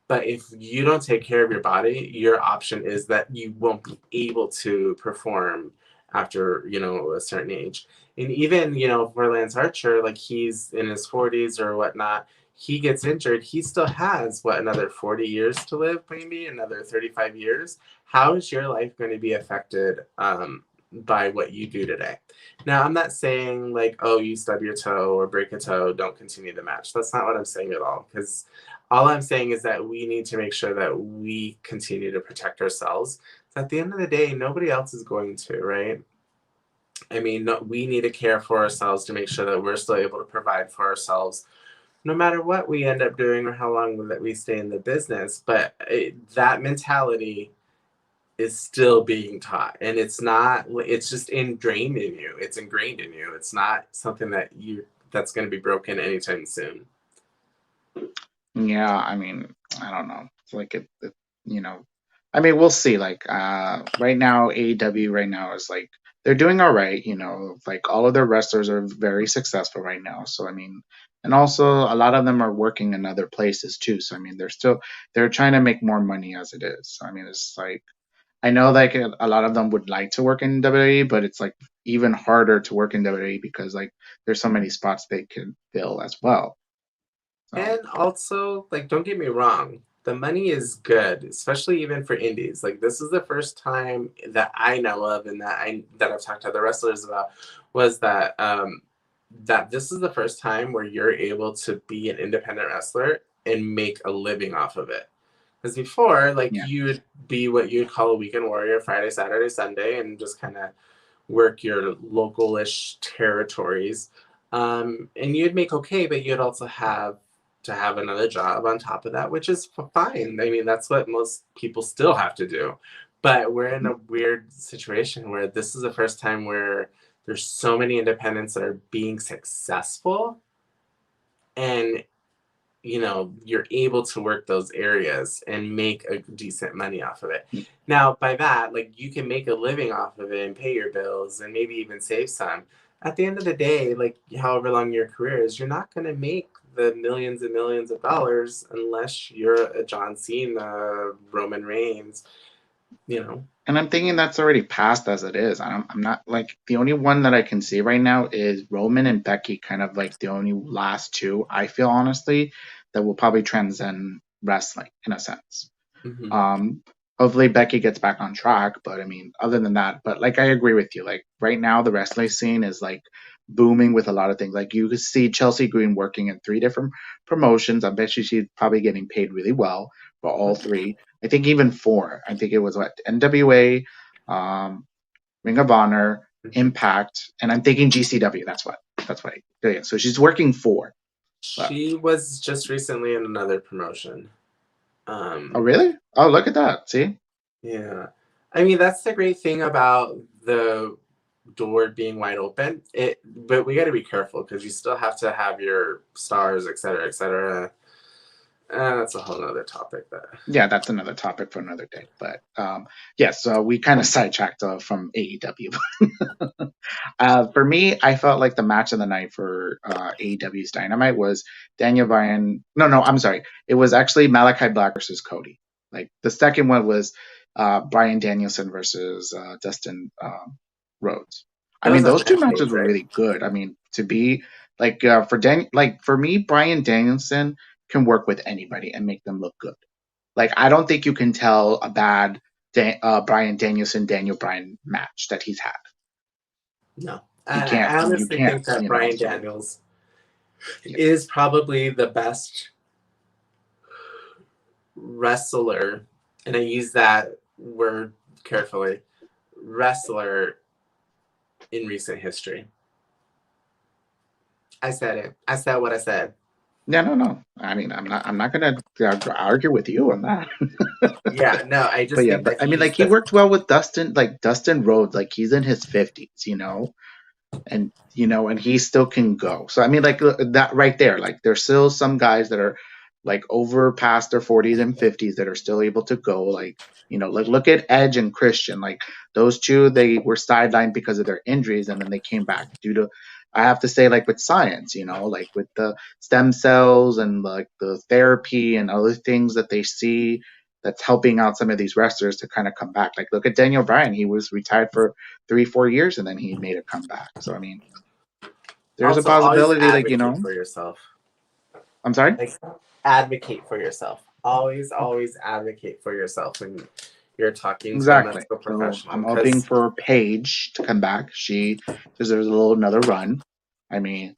But if you don't take care of your body, your option is that you won't be able to perform after, a certain age. And even, for Lance Archer, like, he's in his 40s or whatnot, he gets injured, he still has what, another 40 years to live, maybe another 35 years. How is your life going to be affected by what you do today? Now, I'm not saying like, oh, you stub your toe or break a toe, don't continue the match. That's not what I'm saying at all. Because all I'm saying is that we need to make sure that we continue to protect ourselves. So at the end of the day, nobody else is going to, right? I mean, no, we need to care for ourselves to make sure that we're still able to provide for ourselves no matter what we end up doing or how long that we stay in the business. But that mentality is still being taught, and it's just ingrained in you. It's ingrained in you. It's not something that's going to be broken anytime soon. Yeah, I mean, I don't know. It's like you know, I mean, we'll see. Like, right now, AEW right now is like they're doing all right. Like all of their wrestlers are very successful right now. So I mean, and also a lot of them are working in other places too. So I mean, they're trying to make more money as it is. So I mean, it's like I know like a lot of them would like to work in WWE, but it's like even harder to work in WWE because like there's so many spots they can fill as well. So. And also, like, don't get me wrong, the money is good, especially even for indies. Like, this is the first time that I know of, and that I've talked to other wrestlers about, was that this is the first time where you're able to be an independent wrestler and make a living off of it. Because before, like, Yeah. you would be what you'd call a weekend warrior, Friday, Saturday, Sunday, and just kind of work your local-ish territories. And you'd make okay, but you'd also have to have another job on top of that, which is fine. I mean, that's what most people still have to do. But we're in a weird situation where this is the first time where there's so many independents that are being successful, and you're able to work those areas and make a decent money off of it. Now, by that, like, you can make a living off of it and pay your bills and maybe even save some. At the end of the day, like, however long your career is, you're not going to make the millions and millions of dollars unless you're a John Cena, Roman Reigns, you know. And I'm thinking that's already passed as it is. I'm not like the only one that I can see right now is Roman and Becky, kind of like the only last two I feel honestly that will probably transcend wrestling in a sense. Hmm. Um, Hopefully Becky gets back on track, but I mean, other than that, but like I agree with you. Like right now, the wrestling scene is like booming with a lot of things. Like you could see Chelsea Green working in three different promotions. I bet you she's probably getting paid really well for all three. I think even four. I think it was what NWA, um, Ring of Honor, Impact, and I'm thinking GCW. That's what. Yeah, so she's working for. She was just recently in another promotion. Oh, really? Oh, look at that. See? Yeah. I mean, that's the great thing about the door being wide open. But we got to be careful because you still have to have your stars, et cetera, et cetera. That's a whole other topic. Yeah, that's another topic for another day. But yes, so we kind of sidetracked from AEW. For me, I felt like the match of the night for AEW's Dynamite was Daniel Bryan. No, I'm sorry. It was actually Malachi Black versus Cody. Like the second one was Bryan Danielson versus Dustin Rhodes. I That mean, was on those two Netflix, matches were right? really good. I mean, to be like for me, Bryan Danielson can work with anybody and make them look good. Like I don't think you can tell a bad Bryan Danielson Daniel Bryan match that he's had. No. You can't. I You honestly can't. think that Bryan So Daniels yeah. is probably the best wrestler, and I use that word carefully, wrestler in recent history. I said it. I said what I said. Yeah, no. I mean, I'm not gonna argue with you on that. Yeah, no, I But just yeah, think but that I mean, he's like he the. worked well with Dustin, like Dustin Rhodes, like he's in his 50s, and and he still can go. So I mean, like that right there, like there's still some guys that are like over past their 40s and 50s that are still able to go. Like like look at Edge and Christian, like those two, they were sidelined because of their injuries, and then they came back due to. I have to say, like with science, like with the stem cells and like the therapy and other things that they see that's helping out some of these wrestlers to kind of come back. Like look at Daniel Bryan, he was retired for 3-4 years and then he made a comeback. So I mean, there's a Also, always possibility, like advocate for yourself. I'm sorry. Like, advocate for yourself. Always, always advocate for yourself when you're talking to a Exactly. medical So professional. I'm hoping Because for Paige to come back. She deserves a little another run. I mean,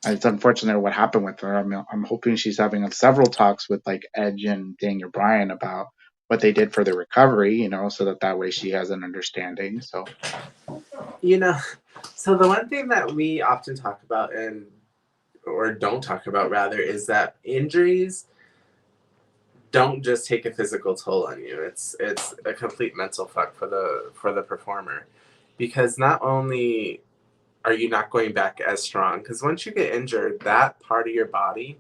it's unfortunate what happened with her. I'm hoping she's having several talks with like Edge and Daniel Bryan about what they did for the recovery, so that way she has an understanding. So so the one thing that we often talk about or don't talk about rather is that injuries don't just take a physical toll on you. It's a complete mental fuck for the performer, because not only are you not going back as strong, because once you get injured, that part of your body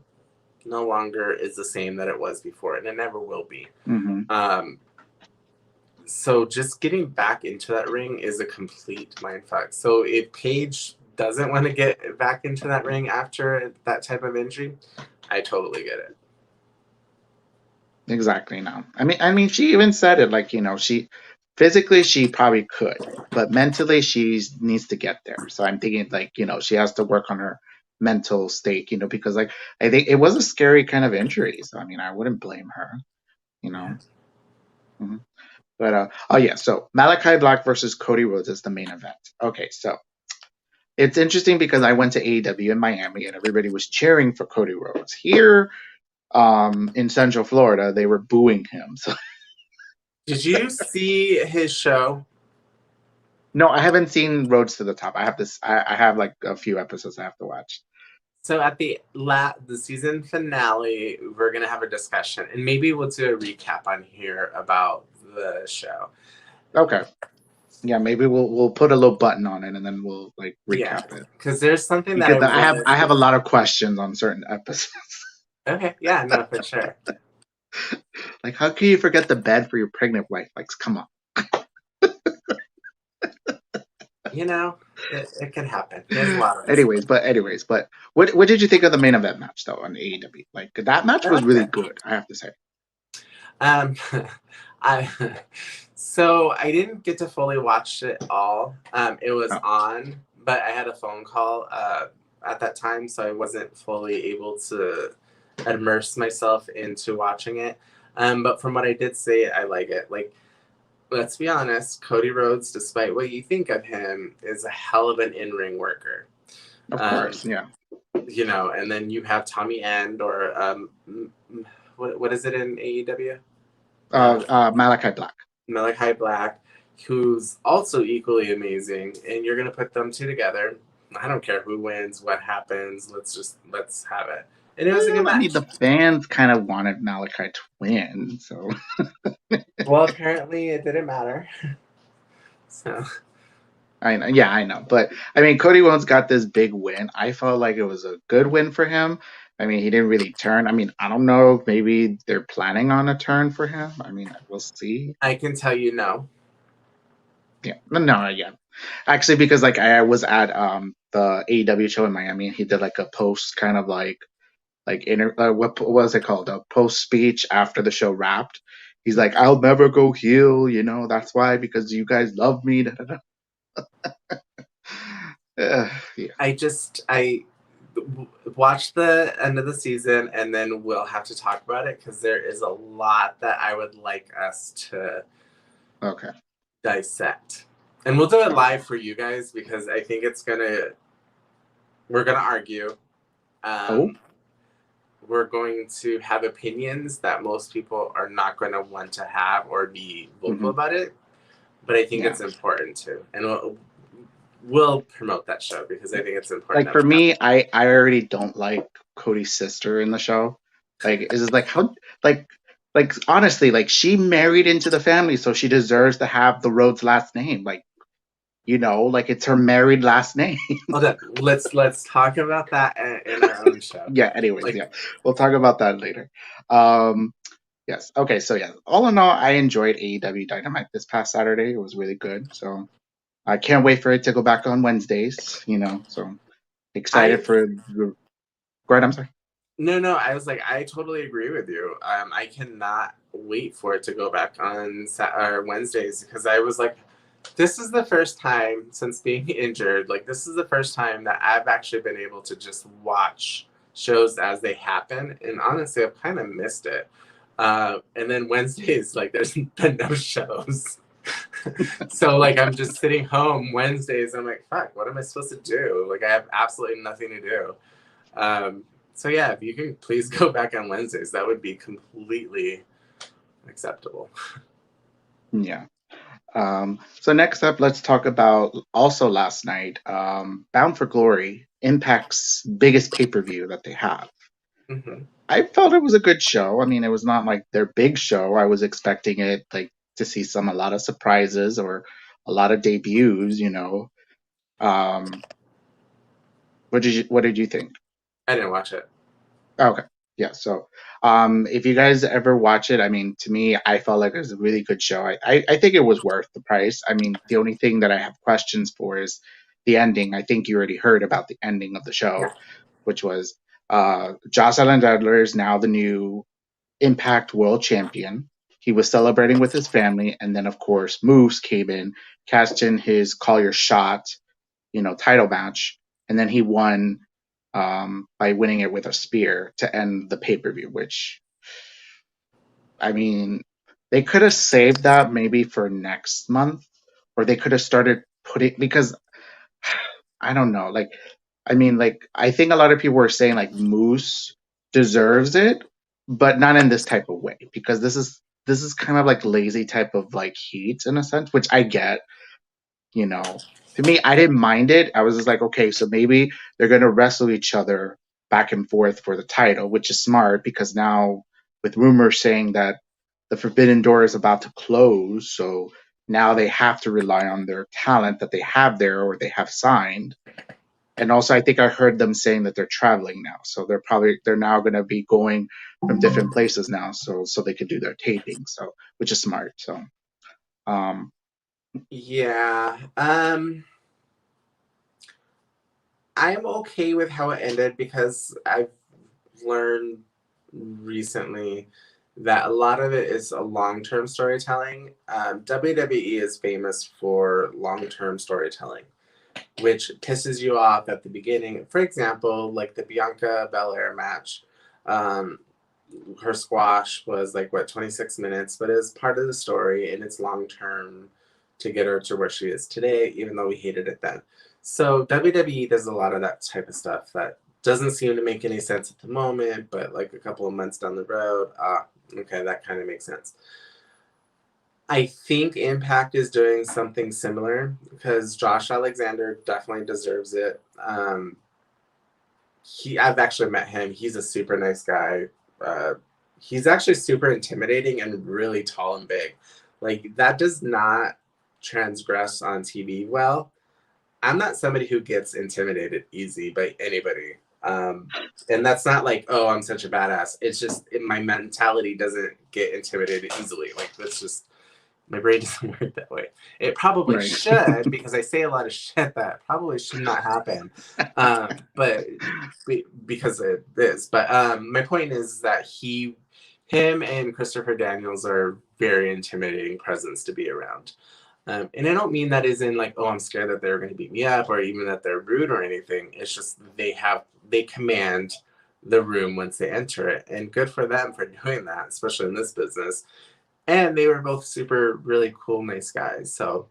no longer is the same that it was before, and it never will be. So just getting back into that ring is a complete mindfuck. So if Paige doesn't want to get back into that ring after that type of injury, I totally get it. Exactly. No, I mean, she even said it like she physically she probably could, but mentally she needs to get there. So I'm thinking like she has to work on her mental state, because like I think it was a scary kind of injury. So I mean, I wouldn't blame her, you know. Mhm. But oh yeah, so Malachi Black versus Cody Rhodes is the main event. Okay, so it's interesting because I went to AEW in Miami and everybody was cheering for Cody Rhodes. Here, in Central Florida, they were booing him. So Did you see his show? no, I haven't seen Roads to the Top. I have this. I have like a few episodes I have to watch. So at the season finale, we're gonna have a discussion, and maybe we'll do a recap on here about the show. Okay. Yeah, maybe we'll put a little button on it and then we'll like Yeah, recap it. because there's something that Because I I wanted have a to. lot of questions on certain episodes. Okay, yeah, no, for sure. Like, how can you forget the bed for your pregnant wife? Like, come on. It can happen. There's a lot of us. anyways, but what did you think of the main event match though on AEW? Like that match I was liked really it. good, I have to say. Um, I so I didn't get to fully watch it all. It was Oh, on, but I had a phone call at that time, so I wasn't fully able to immerse myself into watching it. But from what I did say, I like it. Like, let's be honest, Cody Rhodes, despite what you think of him, is a hell of an in-ring worker. of Um, course, yeah. and then you have Tommy End or what is it in AEW? Malachi Black. Malachi Black. who's also equally amazing, and you're gonna put them two together. I don't care who wins, what happens. Let's have it. And it was a good Well, I mean, match. the fans kind of wanted Malachi to win, so Well, apparently it didn't matter. So I know, yeah, I know. But I mean, Cody Rhodes got this big win. I felt like it was a good win for him. I mean, he didn't really turn. I mean, I don't know if maybe they're planning on a turn for him. I mean, we'll see. I can tell you no. Yeah, no, yeah. Actually, because like I was at the AEW show in Miami, and he did like a post kind of like what was it called, a post speech after the show wrapped. He's like, I'll never go heel, you know, that's why, because you guys love me. Da, da, da. Yeah. I watch the end of the season, and then we'll have to talk about it because there is a lot that I would like us to Okay. dissect, and we'll do it Okay. live for you guys because I think we're gonna argue. Oh. We're going to have opinions that most people are not going to want to have or be vocal about it, but I think it's important to, and we'll promote that show because I think it's important. Like for me, I already don't like Cody's sister in the show. Like, is it like how like honestly, like she married into the family, so she deserves to have the Rhodes last name. Like, you know, like it's her married last name. Hold on, let's talk about that in our own show. Yeah. Anyways, yeah, we'll talk about that later. Yes. Okay. So yeah, all in all, I enjoyed AEW Dynamite this past Saturday. It was really good. So I can't wait for it to go back on Wednesdays. You know, so excited for. Go ahead. I'm sorry. No, I was like, I totally agree with you. I cannot wait for it to go back on Wednesdays because I was like, this is the first time since being injured. Like, this is the first time that I've actually been able to just watch shows as they happen. And honestly, I've kind of missed it. And then Wednesdays, like, there's been no shows. So, like, I'm just sitting home Wednesdays. I'm like, fuck, what am I supposed to do? Like, I have absolutely nothing to do. So yeah, if you can please go back on Wednesdays, that would be completely acceptable. Yeah. So next up, let's talk about also last night, Bound for Glory, Impact's biggest pay-per-view that they have. Mm-hmm. I felt it was a good show. I mean, it was not like their big show. I was expecting it like to see a lot of surprises or a lot of debuts, you know. What did you think? I didn't watch it. Okay. Yeah. So, if you guys ever watch it, I mean, to me, I felt like it was a really good show. I think it was worth the price. I mean, the only thing that I have questions for is the ending. I think you already heard about the ending of the show, which was Josh Alexander is now the new Impact World Champion. He was celebrating with his family, and then of course Moose came in, cashed in his Call Your Shot, you know, title match, and then he won by winning it with a spear to end the pay per view. Which, I mean, they could have saved that maybe for next month, or they could have started putting, because I don't know, like I mean, like I think a lot of people were saying like Moose deserves it, but not in this type of way, because this is kind of like lazy type of like heat in a sense, which I get. You know, to me, I didn't mind it. I was just like, okay, so maybe they're gonna wrestle each other back and forth for the title, which is smart because now with rumors saying that the Forbidden Door is about to close, so now they have to rely on their talent that they have there or they have signed. And also, I think I heard them saying that they're traveling now, so they're now going to be going from different places now, so they could do their taping. So, which is smart. So, Yeah. I'm okay with how it ended because I've learned recently that a lot of it is a long-term storytelling. WWE is famous for long-term storytelling, which pisses you off at the beginning. For example, like the Bianca Belair match, her squash was like 26 minutes, but it's part of the story and it's long-term to get her to where she is today, even though we hated it then. So WWE does a lot of that type of stuff that doesn't seem to make any sense at the moment, but like a couple of months down the road, okay, that kind of makes sense. I think Impact is doing something similar because Josh Alexander definitely deserves it. I've actually met him. He's a super nice guy. Uh, he's actually super intimidating and really tall and big. Like that does not transgress on TV well. I'm not somebody who gets intimidated easy by anybody. And that's not like, oh, I'm such a badass. It's just my mentality doesn't get intimidated easily. Like that's just my brain doesn't work that way. It probably Right. should because I say a lot of shit that probably should not happen. But because it is. But my point is that him and Christopher Daniels are very intimidating presence to be around. And I don't mean that as in like, oh, I'm scared that they're going to beat me up or even that they're rude or anything. It's just they command the room once they enter it, and good for them for doing that, especially in this business. And they were both super, really cool, nice guys. So,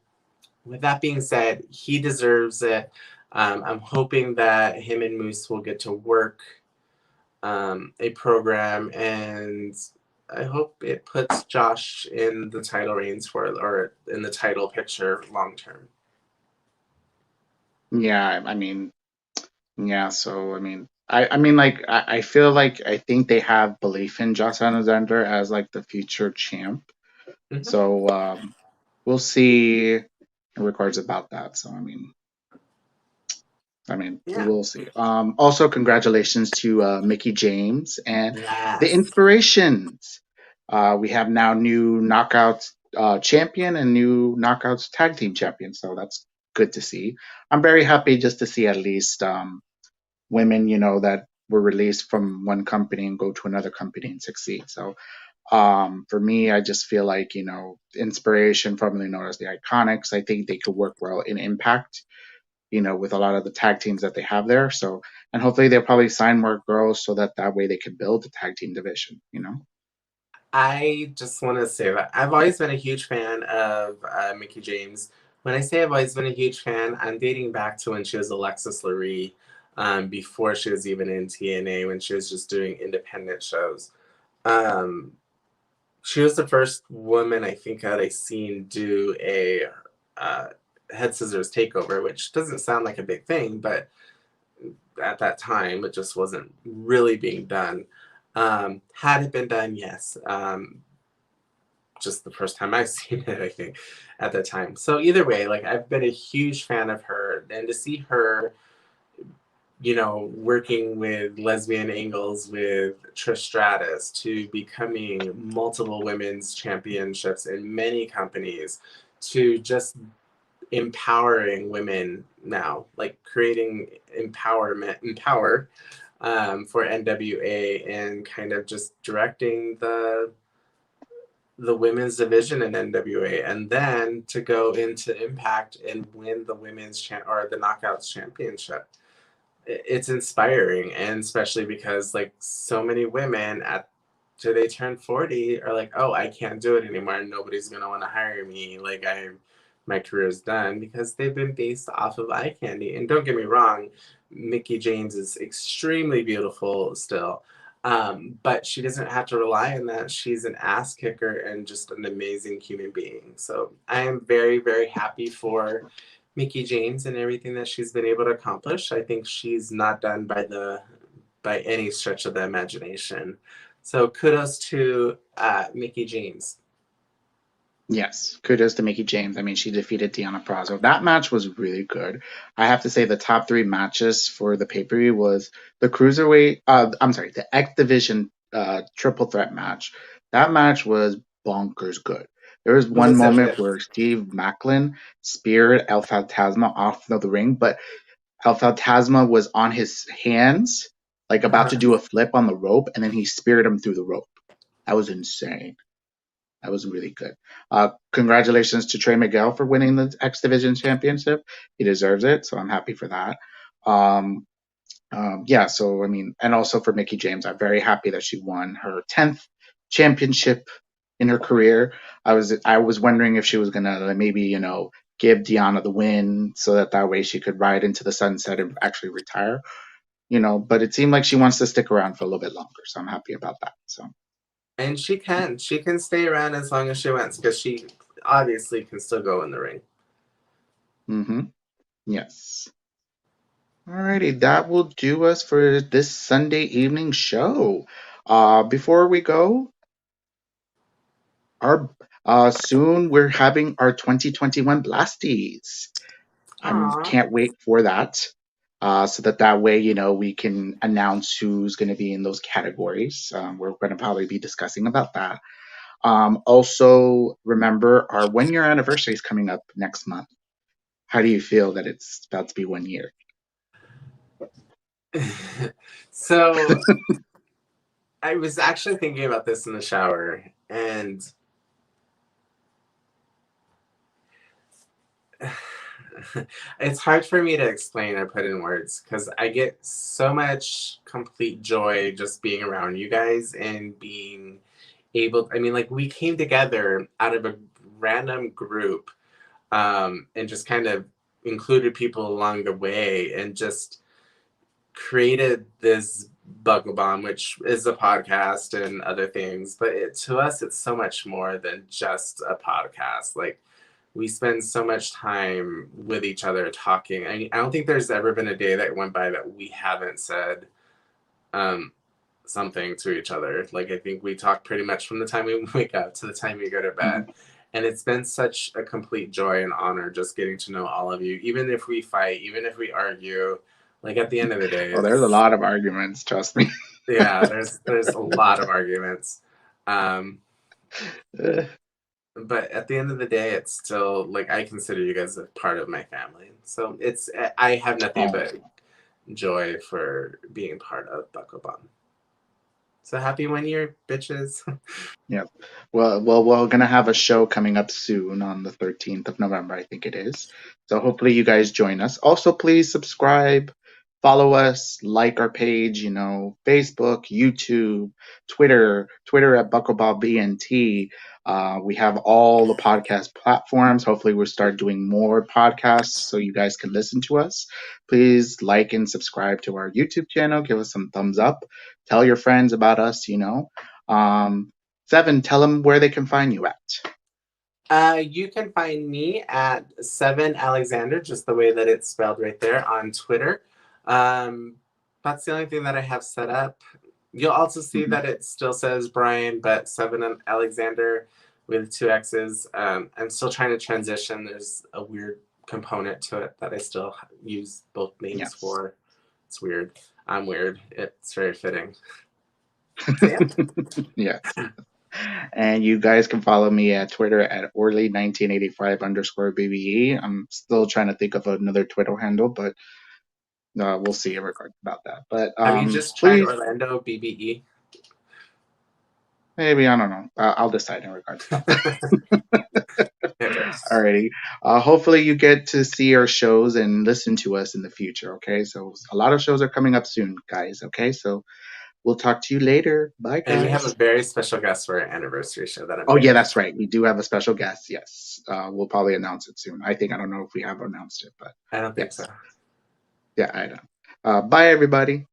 with that being said, he deserves it. I'm hoping that him and Moose will get to work a program, and I hope it puts Josh in the title reigns for or in the title picture long term. Yeah, I mean, yeah. So I mean, like, I feel like I think they have belief in Josh Alexander as like the future champ. Mm-hmm. So we'll see in regards about that. So Yeah. we'll see. Also, congratulations to Mickey James and the Yes. Inspirations. We have now new Knockouts champion and new Knockouts tag team champion. So that's good to see. I'm very happy just to see at least women, that were released from one company and go to another company and succeed. So for me, I just feel like, Inspiration, formerly known as the Iconics, I think they could work well in Impact, with a lot of the tag teams that they have there. So, and hopefully they'll probably sign more girls so that way they can build the tag team division. I just want to say that I've always been a huge fan of Mickey James. When I say I've always been a huge fan, I'm dating back to when she was Alexis Lurie, before she was even in TNA, when she was just doing independent shows. Um, she was the first woman I think that I seen do a uh, head scissors takeover, which doesn't sound like a big thing, but at that time it just wasn't really being done. Had it been done, yes. Just the first time I've seen it, I think, at that time. So either way, like I've been a huge fan of her, and to see her, working with lesbian angles with Trish Stratus to becoming multiple women's championships in many companies to just empowering women now, like creating empower for NWA and kind of just directing the women's division in NWA, and then to go into Impact and win the or the Knockouts championship. It's inspiring, and especially because like so many women after they turn 40 are like, oh, I can't do it anymore. Nobody's gonna want to hire me. Like my career's done because they've been based off of eye candy. And don't get me wrong, Mickey James is extremely beautiful still. But she doesn't have to rely on that. She's an ass kicker and just an amazing human being. So I am very, very happy for Mickey James and everything that she's been able to accomplish. I think she's not done by any stretch of the imagination. So kudos to Mickey James. Yes, kudos to Mickey James. I mean, she defeated Deonna Purrazzo. That match was really good. I have to say the top three matches for the pay-per-view was the cruiserweight. I'm sorry, the X Division triple threat match. That match was bonkers good. There was Was one moment exceptional. where Steve Macklin speared El Fantasma off of the ring, but El Fantasma was on his hands, like about to do a flip on the rope, and then he speared him through the rope. That was insane. That was really good. Congratulations to Trey Miguel for winning the X Division Championship. He deserves it, so I'm happy for that. Yeah, so and also for Mickey James, I'm very happy that she won her 10th championship in her career. I was wondering if she was gonna maybe give Deonna the win so that way she could ride into the sunset and actually retire. But it seemed like she wants to stick around for a little bit longer, so I'm happy about that. So And she can stay around as long as she wants because obviously can still go in the ring. Mm-hmm. Yes. Alrighty, that will do us for this Sunday evening show. Before we go, our soon we're having our 2021 Blasties. I Aww. can't wait for that. So that way, we can announce who's going to be in those categories. We're going to probably be discussing about that. Also, remember our 1 year anniversary is coming up next month. How do you feel that it's about to be 1 year? So I was actually thinking about this in the shower, and it's hard for me to explain or put in words because I get so much complete joy just being around you guys and being able. I mean, like we came together out of a random group, and just kind of included people along the way and just created this Buckle Bomb, which is a podcast and other things. But to us, it's so much more than just a podcast. Like we spend so much time with each other talking. I don't think there's ever been a day that went by that we haven't said um, something to each other. Like I think we talk pretty much from the time we wake up to the time we go to bed. Mhm. And it's been such a complete joy and honor just getting to know all of you, even if we fight, even if we argue. Like at the end of the day, Oh, there's a it's lot of arguments, trust me. yeah. There's a lot of arguments, um, but at the end of the day, it's still like I consider you guys a part of my family. So it's I have nothing Oh, but joy for being part of Buckle Bomb. So happy 1 year, bitches. yeah. Well, we're gonna have a show coming up soon on the 13th of November, I think it is. So hopefully you guys join us. Also, please subscribe, follow us, like our page. Facebook, YouTube, Twitter at BuckleBobBNT. We have all the podcast platforms. Hopefully, we'll start doing more podcasts so you guys can listen to us. Please like and subscribe to our YouTube channel. Give us some thumbs up. Tell your friends about us. Seven, tell them where they can find you at. You can find me at 7Alexander, just the way that it's spelled right there on Twitter. Um, that's the only thing that I have set up. You'll also see Mhm. that it still says Brian, but 7Alexander with two X's. I'm still trying to transition. There's a weird component to it that I still use both names Yes. for. It's weird. I'm weird. It's very fitting. So yeah. Yes. And you guys can follow me at Twitter at Orly1985_BBE. I'm still trying to think of another Twitter handle, but we'll see in regards about that. But Have you just tried please, Orlando BBE? maybe, I don't know. I'll decide in regards about that. It works. Alrighty. Hopefully you get to see our shows and listen to us in the future. Okay. So a lot of shows are coming up soon, guys. Okay. So we'll talk to you later. Bye, And we have a guys. very special guest for our anniversary show that I'm Oh, very yeah, that's excited. right. We do have a special guest. Yes. We'll probably announce it soon. I don't know if we have announced it, but I don't think so. yes. Yeah, I know. Bye, everybody.